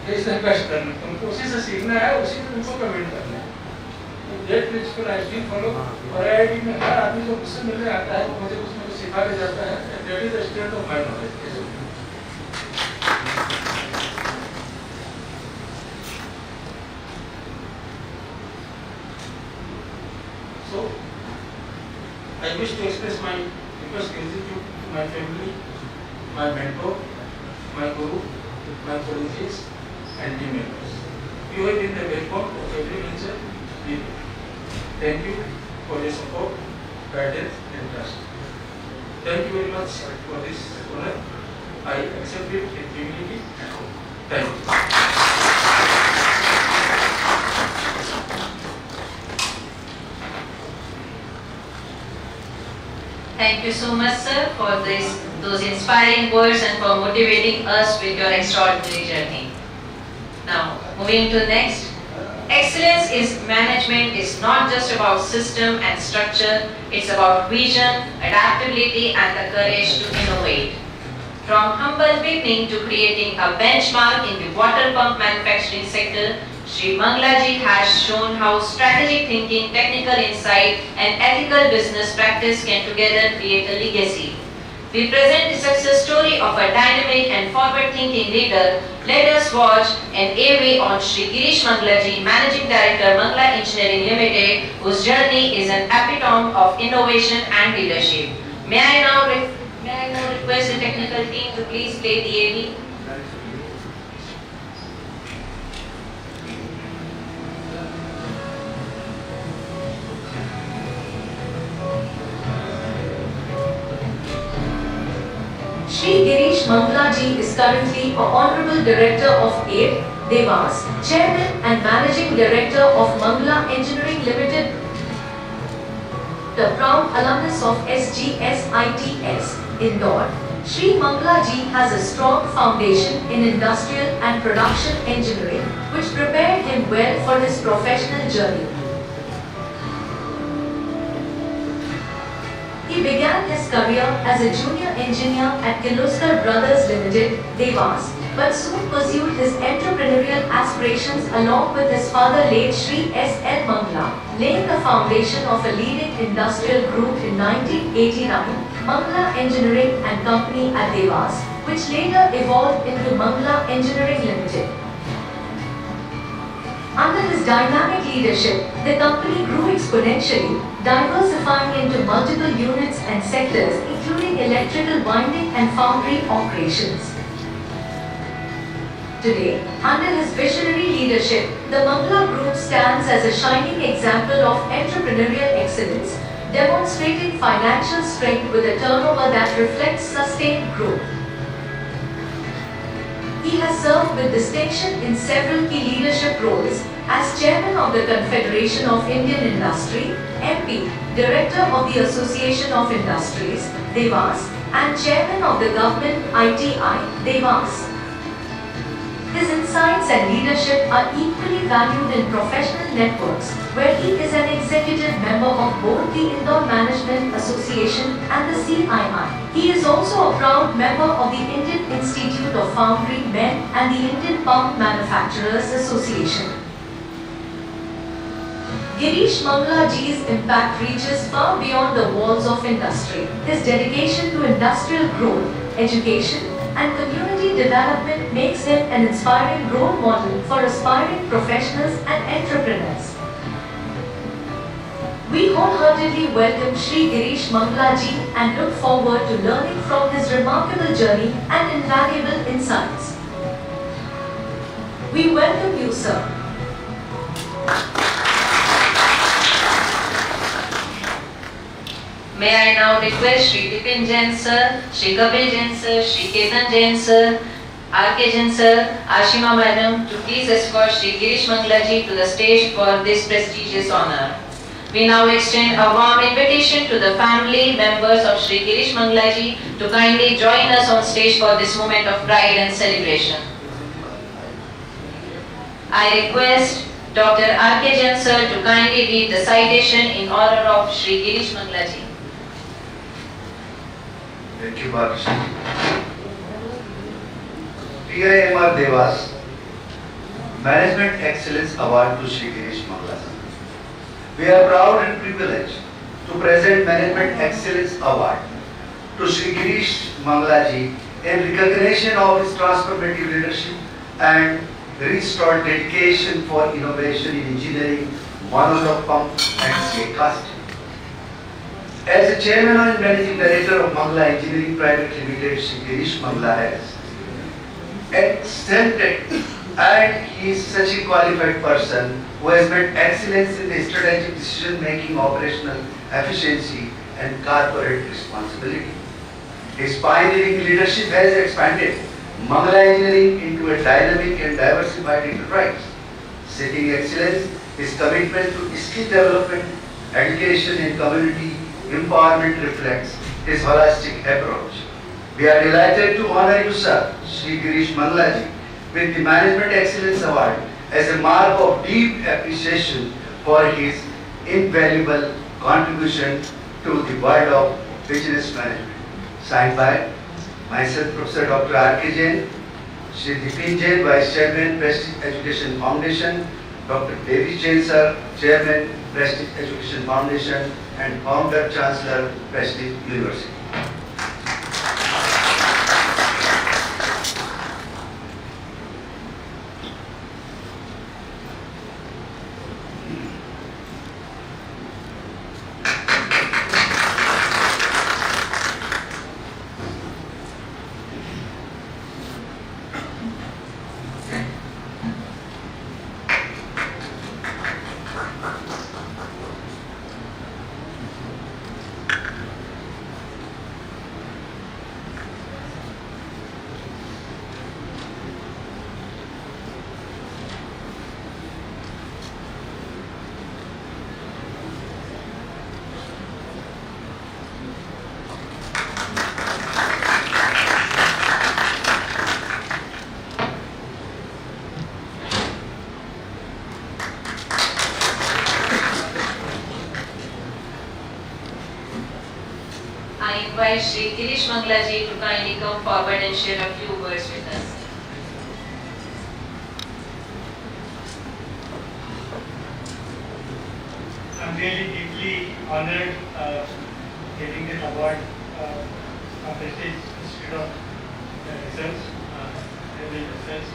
He is the best learner. तुमको उसी से सीखना है, उसी से तुमको कमेंट करना है। तो that principle I still follow। और IIT में हर आदमी जो मुझसे मिलने आता है, मुझे कुछ न कुछ सिखा के जाता है। That is the strength of my knowledge। So I wish to express my deepest gratitude to my family, my mentor, my guru, my colleagues and team members. You have been the backbone of every venture we do. Thank you for your support, guidance and trust. Thank you very much for this honor. I accept it in humility and hope. Thank you. Thank you so much, sir, for those inspiring words and for motivating us with your extraordinary journey. Now, moving to next. Excellence is management is not just about system and structure, it's about vision, adaptability and the courage to innovate. From humble beginning to creating a benchmark in the water pump manufacturing sector, Shri Manglaji has shown how strategic thinking, technical insight and ethical business practice can together create a legacy. We present the success story of a dynamic and forward-thinking leader. Let us watch an AV on Shri Girish Manglaji, Managing Director, Mangla Engineering Limited, whose journey is an epitome of innovation and leadership. May I now request the technical team to please play the AV. Shri Girish Manglaji is currently a Honorable Director of AID, Dewas, Chairman and Managing Director of Mangla Engineering Limited, the proud alumnus of SGSITS, Indore. Shri Manglaji has a strong foundation in industrial and production engineering, which prepared him well for his professional journey. He began his career as a junior engineer at Kirloskar Brothers Limited, Dewas, but soon pursued his entrepreneurial aspirations along with his father late Shri S.L. Mangla, laying the foundation of a leading industrial group in 1989, Mangla Engineering and Company at Dewas, which later evolved into Mangla Engineering Limited. Under his dynamic leadership, the company grew exponentially, diversifying into multiple units and sectors, including electrical winding and foundry operations. Today, under his visionary leadership, the Mangla Group stands as a shining example of entrepreneurial excellence, demonstrating financial strength with a turnover that reflects sustained growth. He has served with distinction in several key leadership roles as Chairman of the Confederation of Indian Industry, MP, Director of the Association of Industries, Dewas, and Chairman of the Government ITI, Dewas. His insights and leadership are equally valued in professional networks, where he is an executive member of both the Indore Management Association and the CII. He is also a proud member of the Indian Institute of Foundry Men and the Indian Pump Manufacturers Association. Girish Manglaji's impact reaches far beyond the walls of industry. His dedication to industrial growth, education, and community development makes him an inspiring role model for aspiring professionals and entrepreneurs. We wholeheartedly welcome Shri Girish Mangalaji and look forward to learning from his remarkable journey and invaluable insights. We welcome you, sir. May I now request Shri Dipin Jain sir, Shri Kapil Jain sir, Shri Ketan Jain sir, R.K. Jain sir, Ashima madam to please escort Shri Girish Mangalaji to the stage for this prestigious honor. We now extend a warm invitation to the family members of Shri Girish Mangalaji to kindly join us on stage for this moment of pride and celebration. I request Dr. R.K. Jain sir to kindly read the citation in honor of Shri Girish Mangalaji. Thank you, Balaji. Pimr Dewas Management Excellence Award to Shri Girish Mangalaji. We are proud and privileged to present Management Excellence Award to Shri Girish Mangalaji in recognition of his transformative leadership and restored dedication for innovation in engineering, monolith pump and steel casting. As the chairman and managing director of Mangala Engineering Private Limited, Shri Girish Mangala has extended, and he is such a qualified person who has made excellence in the strategic decision making, operational efficiency and corporate responsibility. His pioneering leadership has expanded Mangala Engineering into a dynamic and diversified enterprise. Seeking excellence, his commitment to skill development, education and community empowerment reflects his holistic approach. We are delighted to honor you, sir, Shri Girish Mangalaji, with the Management Excellence Award as a mark of deep appreciation for his invaluable contribution to the world of business management. Signed by myself, Professor Dr. R.K. Jain, Shri Dipin Jain, Vice Chairman, Prestige Education Foundation, Dr. Dewas Jain, sir, Chairman, Prestige Education Foundation, and Founder Chancellor, Prestige University. I invite Shri Girish Mangalaji to kindly come forward and share a few words with us. I'm really deeply honored getting this award from Prestige Institute of Research, Research.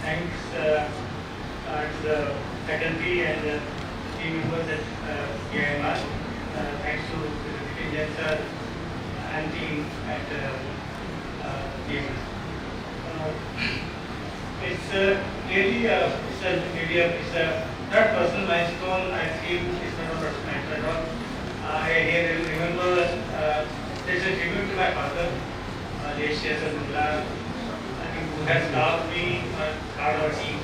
Thanks to the faculty and the team members at PIMR. Thanks to the Jain sir and team at PIMR. It's really it's a not personal milestone. I feel it's not a personal milestone at all. I remember there's a tribute to my father, late Shri Mangala, I think, who has taught me hard working,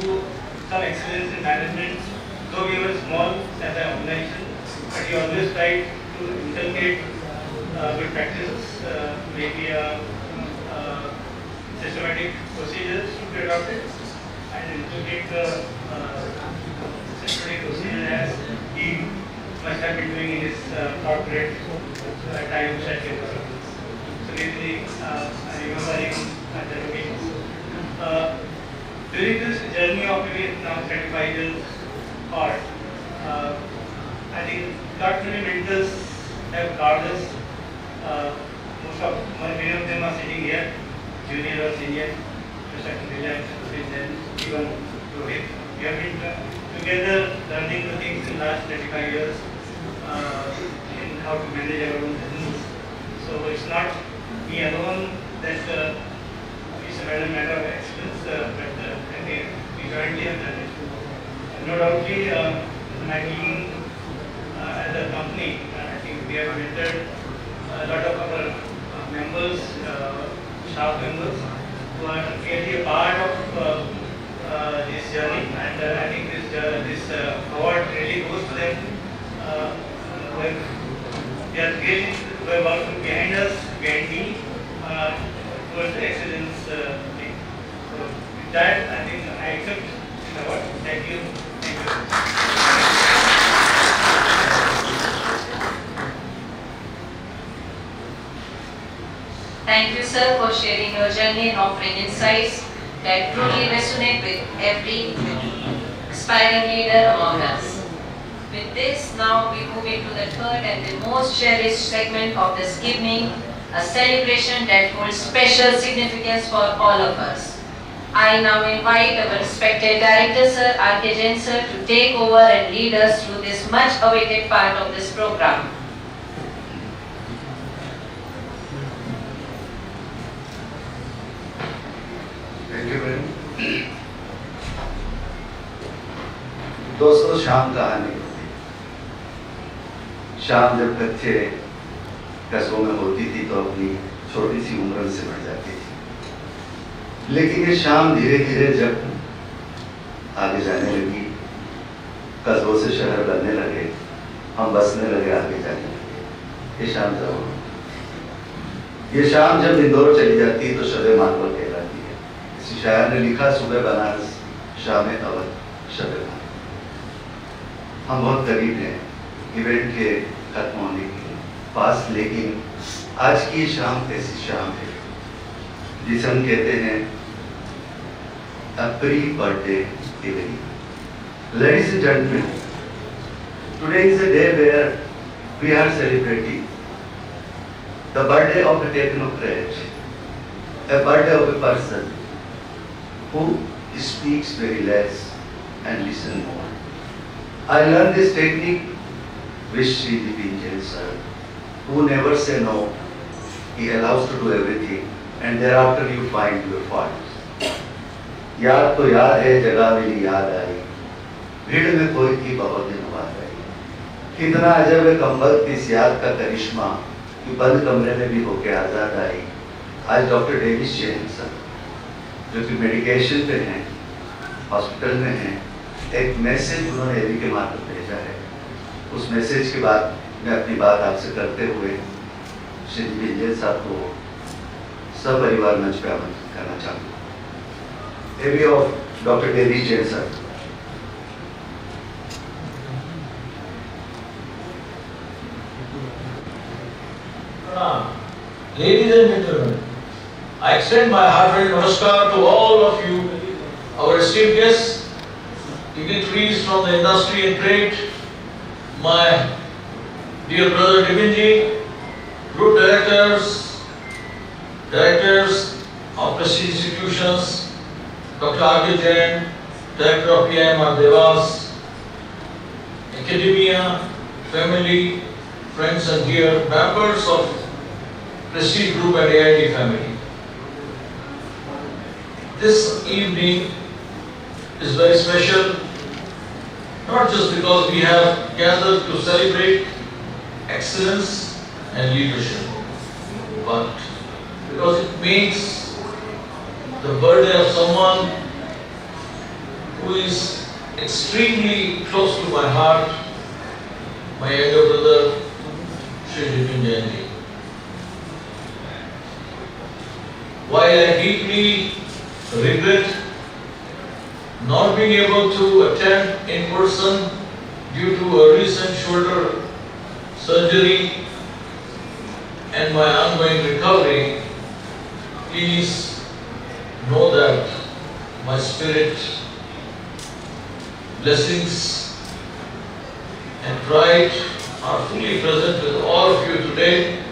who some excellence in management. Though we were small as an organization, but he always tried to inculcate good practices, maybe systematic procedures to be adopted, and inculcate the systematic procedures as he must have been doing in his corporate times at Dewas. So really, I remember him at the meetings. During this journey of maybe now 35 years or I think not many mentors have taught us. Many of them are sitting here, junior or senior, Mr. Vijay, even Rohit. We have been together learning the things in last 25 years in how to manage our own business. So it's not me alone that is a matter of excellence, but I think we jointly have done it. No doubtly, my being as a company, I think we have mentored a lot of our members, staff members, who are really a part of this journey, and I think this award really goes to them. They are really working behind us, behind me, towards the excellence thing. So with that, I think I accept the award. Thank you. Thank you. Thank you, sir, for sharing your journey and offering insights that truly resonate with every aspiring leader among us. With this, now we move into the third and the most cherished segment of this evening, a celebration that holds special significance for all of us. I now invite our respected director, Sir R.K. Jain, sir, to take over and lead us through this much awaited part of this program. Thank you very much. दोस्तों, शाम कहानी होती है। शाम जब बच्चे कस्बों में होती थी तो अपनी छोटी सी उम्र से बढ़ जाती थी, लेकिन ये शाम धीरे धीरे जब आगे जाने लगी, कस्बों से शहर बनने लगे, हम बसने लगे, आगे जाने लगे, ये शाम जब ये शाम जब इंदौर चली जाती तो शबे मानवर कहलाती है। किसी शायर ने लिखा, सुबह बनारस शाम अवध शबे मानवर। हम बहुत करीब हैं इवेंट के खत्म होने के पास, लेकिन आज की शाम ऐसी शाम है जिसे हम कहते हैं a pre-birthday evening. Ladies and gentlemen, today is a day where we are celebrating the birthday of a technocrat, a birthday of a person who speaks very less and listen more. I learned this technique with Sri Jain sir, who never say no. He allows to do everything, and thereafter you find your faults. याद तो याद है, जगह मेरी याद आई, भीड़ में कोई थी बहुत दिन बाद आई। कितना अजब है कमबख्त इस याद का करिश्मा कि बंद कमरे में भी होके आजाद आई। आज डॉक्टर डेविस जैन सर, जो कि मेडिकेशन पे हैं, हॉस्पिटल में हैं, एक मैसेज उन्होंने एवी के मार्फत भेजा है। उस मैसेज के बाद मैं अपनी बात आपसे करते हुए श्री विजय साहब को सपरिवार मंच पे आमंत्रित करना चाहता हूँ। एवी of doctor Davis Jain sir. Ladies and gentlemen, I extend my heartfelt namaskar to all of you, our esteemed guests, dignitaries from the industry and trade, my dear brother Devinji, group directors of prestige institutions, Dr. R.K. Jain, Director of Pimr, Dewas, academia, family, friends and dear members of Prestige Group and AIT family. This evening is very special, not just because we have gathered to celebrate excellence and leadership, but because it makes the birthday of someone who is extremely close to my heart, my younger brother, Sri Jain. While I deeply regret not being able to attend in person due to a recent shoulder surgery and my ongoing recovery, please know that my spirit, blessings and pride are fully present with all of you today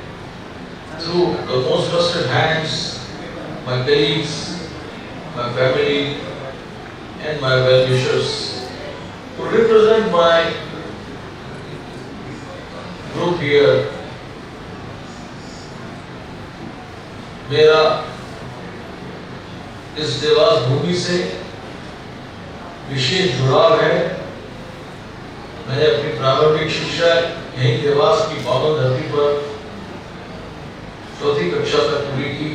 through the most trusted hands, my colleagues, my family and my well-wishers, who to represent my group here, मेरा इस देवास भूमि से विशेष जुड़ाव है। मैंने अपनी प्रारंभिक शिक्षा यहीं देवास की पावन धरती पर चौथी कक्षा तक पूरी की।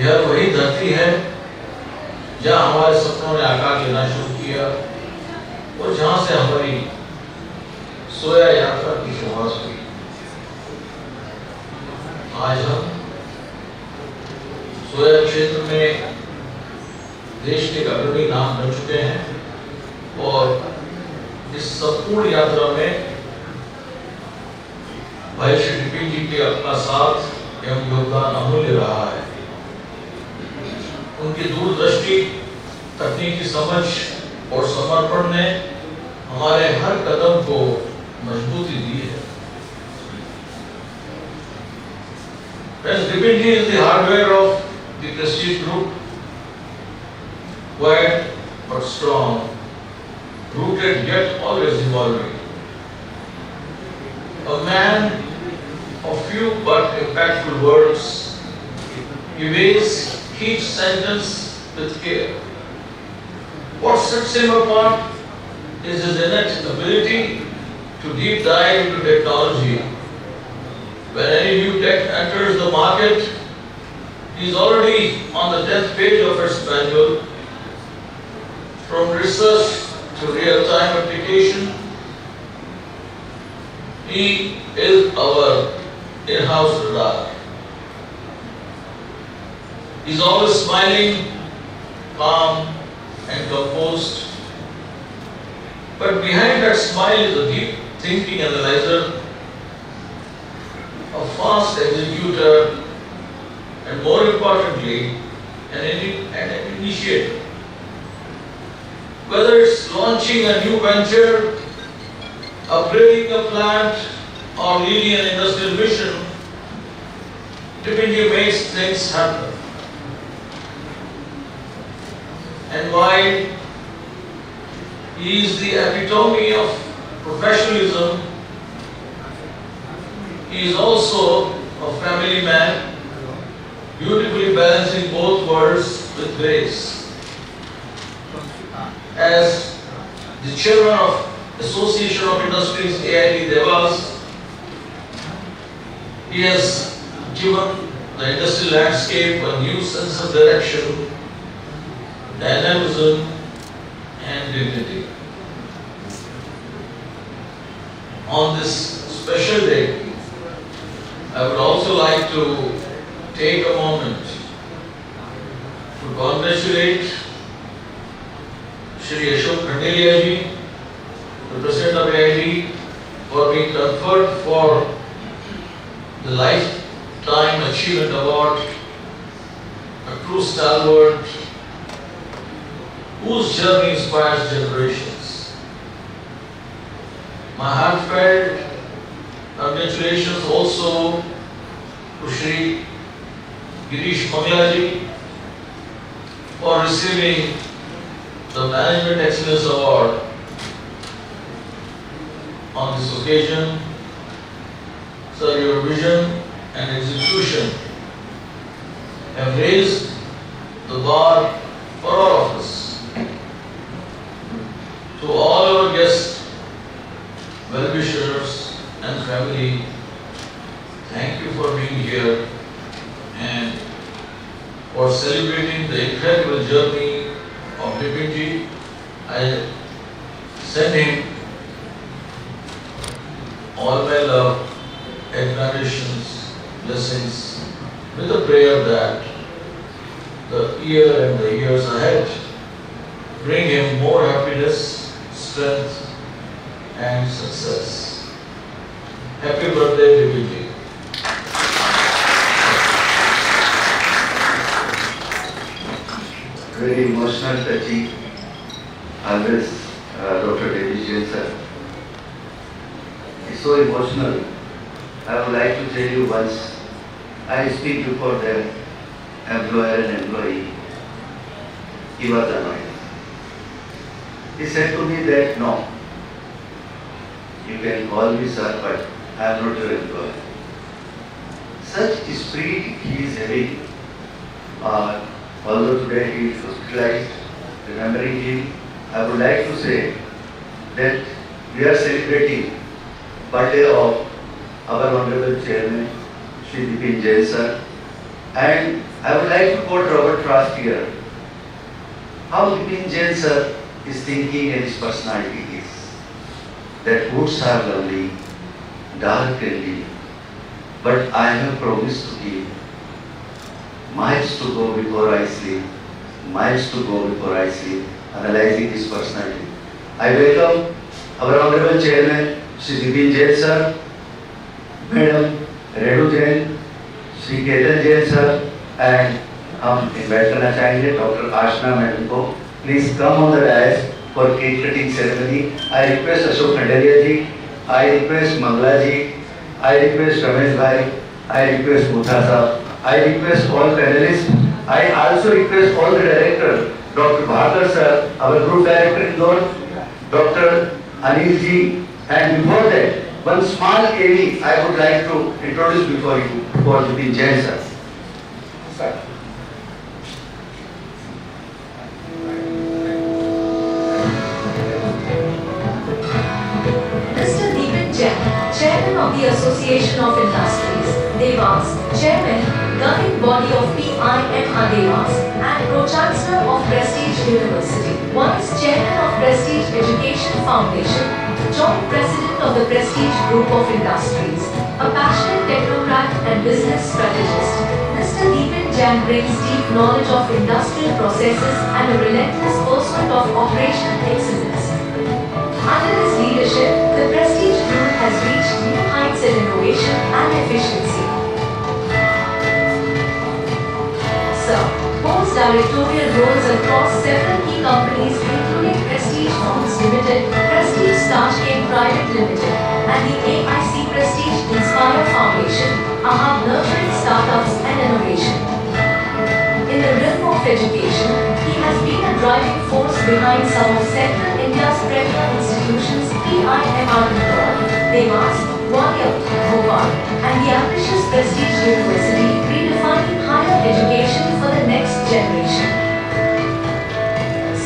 यह वही धरती है जहां हमारे सपनों ने आकार लेना शुरू किया और जहां से हमारी सोया यात्रा की शुरुआत हुई। आज हम सोया क्षेत्र में देश के अग्रणी नाम बन चुके हैं और इस संपूर्ण यात्रा में भाई श्री डिपिन जी के अपना साथ एवं योगदान अमूल्य रहा है। उनकी दूरदृष्टि, तकनीकी समझ और समर्पण ने हमारे हर कदम को मजबूती दी है। Dipinji is the hardware of the Prestige Group, quiet but strong, rooted yet always evolving. A man of few but impactful words, he weighs each sentence with care. What sets him apart is his innate ability to deep dive into technology. When any new tech enters the market, he is already on the 10th page of its manual. From research to real-time application, he is our in-house radar. He is always smiling, calm and composed. But behind that smile is a deep thinking analyzer, a fast executor, and more importantly, an initiator. Whether it's launching a new venture, upgrading a plant, or leading an industrial mission, Dipinji makes things happen. And while he is the epitome of professionalism, he is also a family man, beautifully balancing both worlds with grace. As the chairman of Association of Industries AIT Dewas, he has given the industrial landscape a new sense of direction, dynamism and dignity. On this special day, I would also like to take a moment to congratulate Shri Ashok Khandelia ji, the President of AIT, for being conferred for the Lifetime Achievement Award, a true stalwart whose journey inspires generations. My heartfelt congratulations also to Shri Girish Manglaji for receiving the Management Excellence Award on this occasion. Sir, your vision and execution have raised the bar for all of us. To all our guests, well-wishers and family, thank you for being here and for celebrating the incredible journey of Dipinji. I send him all my love, admirations, blessings, with a prayer that the year and the years ahead bring him more happiness, strength and success. Happy birthday, Dipinji. Very emotional, touchy, always Dr. Dewas sir. It's so emotional. I would like to tell you once, I speak before them, employer and employee. He was annoyed. he said to me that no, you can call me sir, but I am not your employer. Such spirit he is having. Although today he is hospitalized, remembering him, I would like to say that we are celebrating birthday of our Honorable Chairman, Shri Pimr Jain sir, and I would like to quote Robert Frost here. How Pimr Jain sir is thinking and his personality is that woods are lovely, dark and deep, but I have promised to give miles to go before I sleep, miles to go before I sleep, analyzing his personality. I welcome our Honorable Chairman, Shri Pimr Jain sir, Madam Redu Jain, Shri Ketan Jain sir, and हम invite करना चाहेंगे doctor Aashna madam को. Please come on the dais for cake cutting ceremony. I request Ashok Khanderia ji, I request Mangala ji, I request Ramesh bhai, I request Mutha sahab, I request all panelist, I also request all the director, doctor Bhakar sir, our group director Indore, doctor Anil ji, and before that, one small AV I would like to introduce before you for Pimr Jain sir. Sir. Mr. Deepan Jain, Chairman of the Association of Industries, Dewas, Chairman, governing body of Pimr Dewas, and Pro-Chancellor of Prestige University. One is Chairman of Prestige Education Foundation, Joint President of the Prestige Group of Industries, a passionate technocrat and business strategist. Mr. Deepan Jain brings deep knowledge of industrial processes and a relentless pursuit of operational excellence. Under his leadership, the Prestige Group has reached new heights in innovation and efficiency. Sir holds directorial roles across several key companies including Prestige Foods Limited, Prestige Starch Cake Private Limited, and the AIC Prestige Inspire Foundation, a hub nurturing startups and innovation. In the realm of education, he has been a driving force behind some of Central India's premier institutions, Pimr Dewas, Gwalior, Bhopal, and the ambitious Prestige University, redefining higher education for the next generation.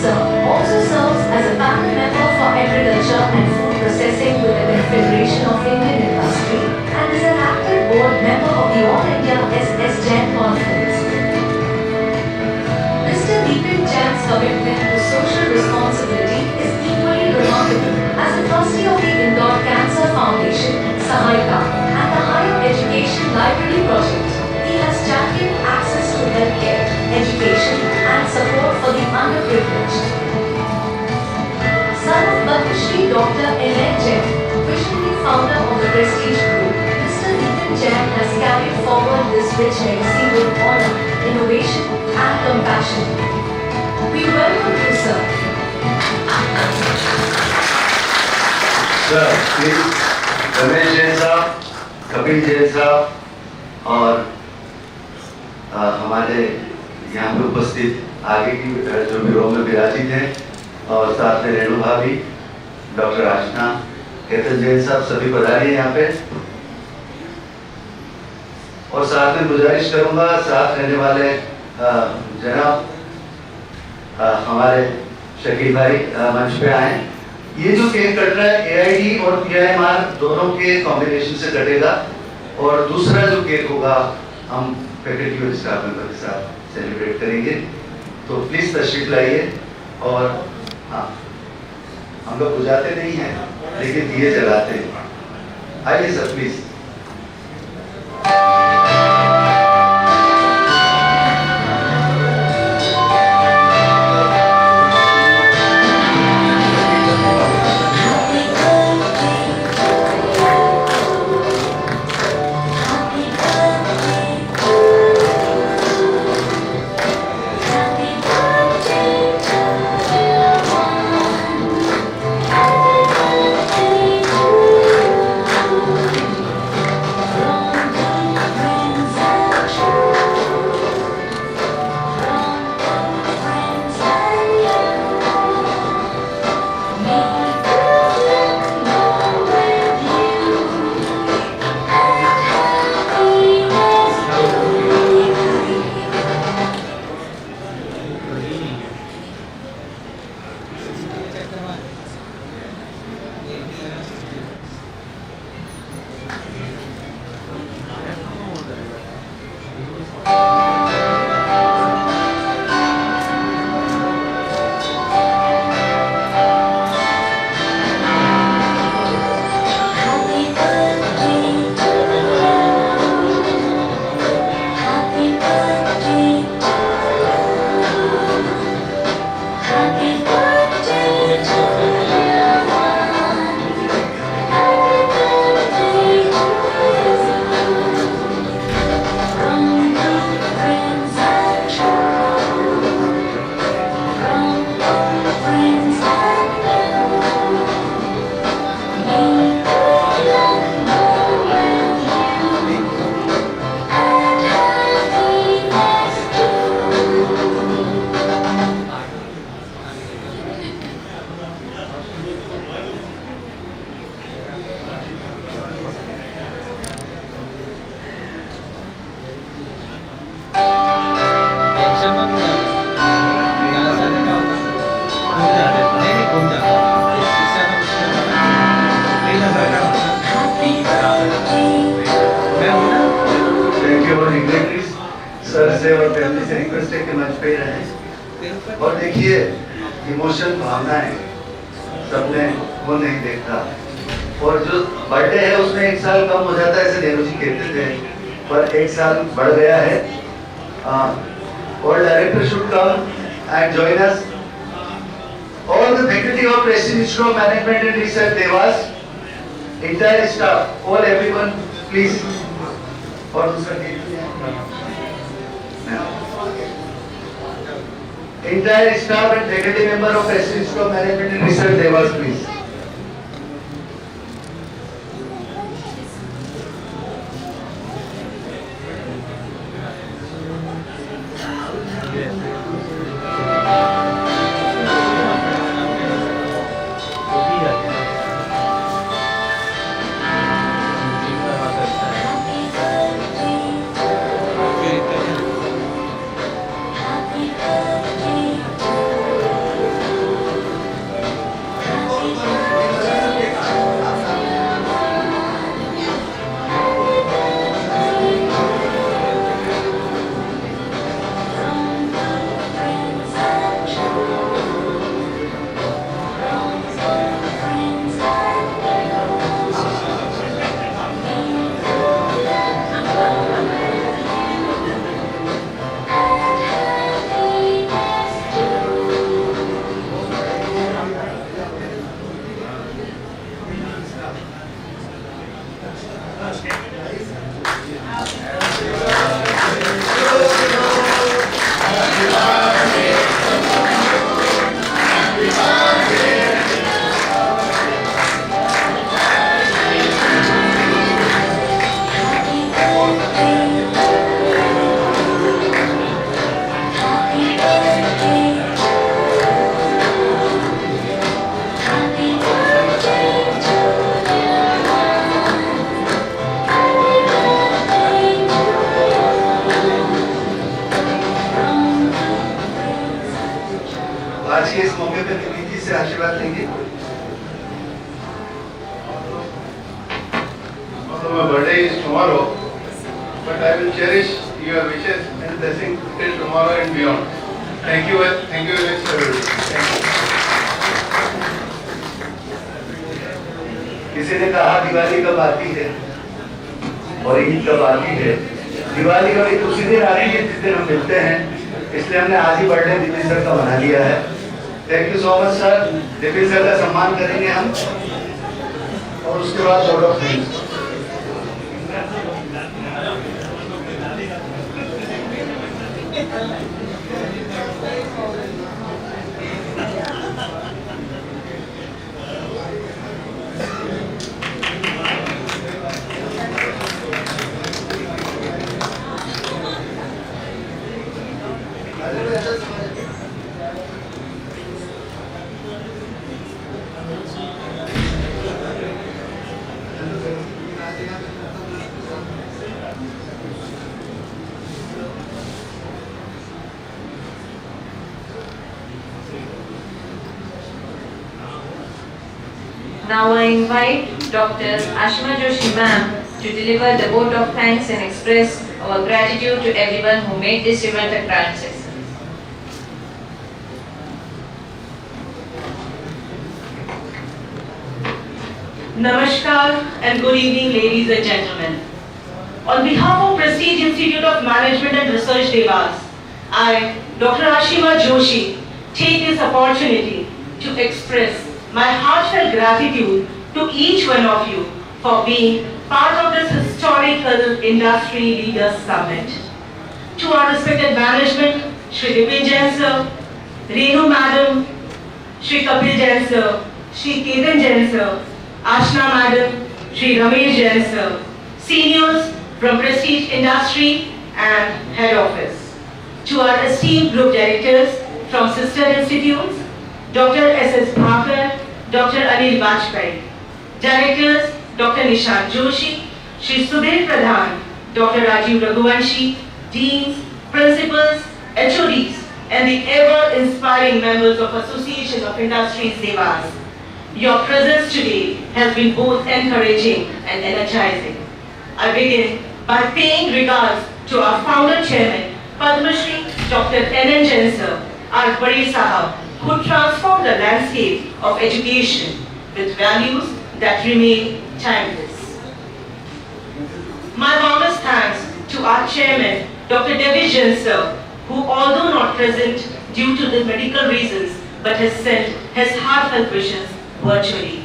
Sir also serves as a panel member for agriculture and food processing within the Federation of Indian Industry and is an active board member of the All India SS Jain Conference. Mr. Deepan Jain's commitment to social responsibility is equally remarkable. As a trustee of the Indore Cancer Foundation, Sahayika, and the Higher Education Library Project, he has championed access to healthcare, education, and support for the underprivileged. Son of Padma Shri Dr. N.N. Jain, visionary founder of the Prestige Group, Mr. Deepan Jain has carried forward this rich legacy with honor, innovation, and compassion. We welcome you, sir. Sir, please, Ramesh Jain साहब, कपिल जैन साहब और हमारे यहाँ पे उपस्थित आगे की जो भी रो में विराजित हैं और साथ में रेणु भाभी, डॉक्टर आशना, केतन जैन साहब सभी पधारे हैं यहाँ पे और साथ में गुजारिश करूंगा साथ रहने वाले जनाब हमारे शकील भाई मंच पे आए. ये जो केक कट रहा है एआईडी और पीआईएमआर दोनों के कॉम्बिनेशन से कटेगा और दूसरा जो केक होगा हम फैकल्टी और स्टाफ मेंबर के साथ सेलिब्रेट करेंगे. तो प्लीज तशरीफ लाइए और हाँ हम लोग बुझाते नहीं हैं लेकिन दिए जलाते हैं. आइए सर प्लीज. से और फैमिली से रिक्वेस्ट है कि मंच पे ही रहें। और देखिए, इमोशन, भावनाएं सबने वो नहीं देखता, और जो बर्थडे है उसमें एक साल कम हो जाता है, ऐसे नेहरू जी कहते थे, पर एक साल बढ़ गया है। All directors should come and join us. All the faculty of Prestige Institute of Management and Research, Dewas, entire staff, all everyone, please. और दूसरा entire staff and faculty member of Prestige Institute of Management and Research, Dewas, please. आज के इस मौके पर दिल्ली जी से आशीर्वाद लेंगे। So my birthday is tomorrow, but I will cherish your wishes and blessings till tomorrow and beyond. Thank you very much, everybody. Thank you. किसी ने कहा दिवाली कब आती है और ईद कब आती है। दिवाली और ईद उसी दिन आती है जिस दिन हम मिलते हैं, इसलिए हमने आज ही बर्थडे दिलीप सर का मना लिया है। Thank you so much sir. Dilip sir का सम्मान करेंगे हम, और उसके बाद board of thanks. Now I invite Dr. Ashima Joshi ma'am to deliver the vote of thanks and express our gratitude to everyone who made this event a grand success. Namaskar and good evening, ladies and gentlemen. On behalf of Prestige Institute of Management and Research, Dewas, I, Dr. Ashima Joshi, take this opportunity to express my heartfelt gratitude to each one of you for being part of this historical Industry Leaders Summit. To our respected management, Shri Dipin Jain sir, Renu madam, Shri Kapil Jain sir, Shri Ketan Jain sir, Ashna madam, Shri Ramesh Jain sir, seniors from Prestige Industry and Head Office. To our esteemed group directors from sister institutes, Dr. S.S. Bhaker, Dr. Anil Bajpai, directors Dr. Nishant Joshi, Shri Sudhir Pradhan, Dr. Rajiv Raghuvanshi, deans, principals, HODs, and the ever-inspiring members of Association of Industries Dewas. Your presence today has been both encouraging and energizing. I begin by paying regards to our founder chairman, Padma Shri Dr. N.N. Jain sir, our Bade Sahab, who transformed the landscape of education with values that remain timeless. My warmest thanks to our chairman, Dr. Dewas Jain sir, who although not present due to the medical reasons, but has sent his heartfelt wishes virtually.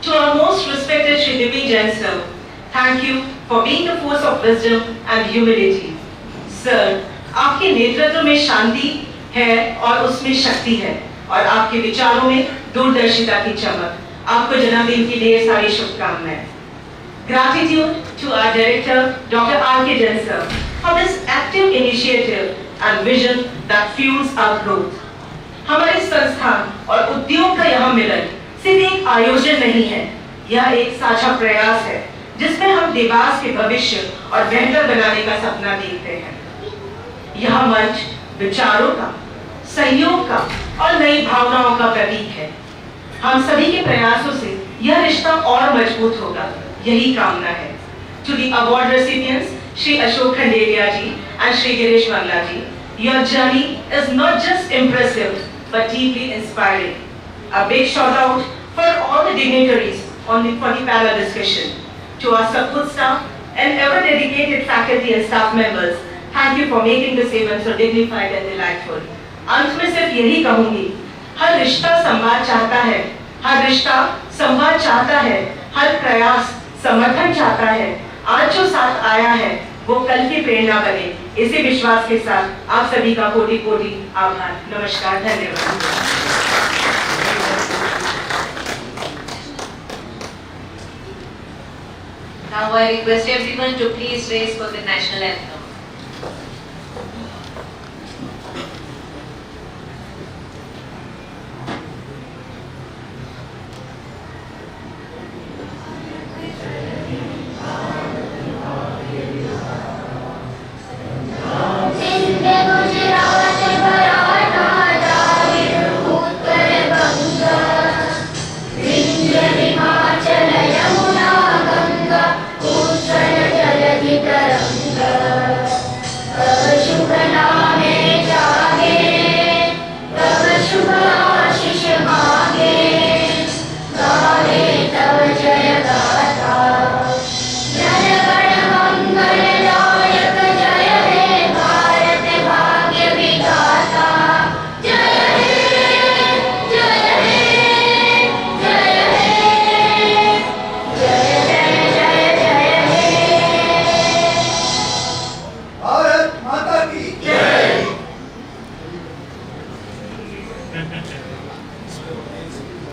To our most respected Shri Devi Jain sir, thank you for being the force of wisdom and humility. Sir, आपके नेतृत्व में शांति है और उसमें शक्ति है और आपके विचारों में दूरदर्शिता की चमक. आपको जन्मदिन की ढेर सारी शुभकामनाएं. Gratitude to our director, Dr. R.K. Jain sir, for this active initiative and vision that fuels our growth. हमारे संस्थान और उद्योग का यहाँ मिलन सिर्फ एक आयोजन नहीं है, यह एक साझा प्रयास है जिसमें हम देवास के भविष्य और बेहतर बनाने का सपना देखते हैं. यह मंच विचारों का, सहयोग का और नई भावनाओं का प्रतीक है. हम सभी के प्रयासों से यह रिश्ता और मजबूत होगा, यही कामना है. To the award recipients, Shri Ashok Khandelia ji and Shri Girish Bangla ji, your journey is not just impressive but deeply inspiring. A big shout out for all the dignitaries for the panel discussion. To our support staff and ever dedicated faculty and staff members, thank you for making this event so dignified and delightful. अंत में सिर्फ यही कहूँगी, हर रिश्ता संवाद चाहता है, हर रिश्ता संवाद चाहता है, हर प्रयास समर्थन चाहता है. आज जो साथ आया है वो कल की प्रेरणा बने. इसी विश्वास के साथ आप सभी का कोटि कोटि आभार. नमस्कार, धन्यवाद. Now I request everyone to please raise for the national anthem.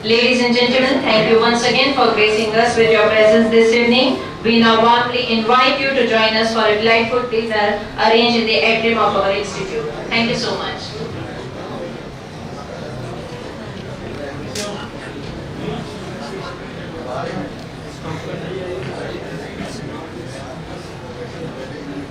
Ladies and gentlemen, thank you once again for gracing us with your presence this evening. We now warmly invite you to join us for a delightful dinner arranged in the atrium of our institute. Thank you so much.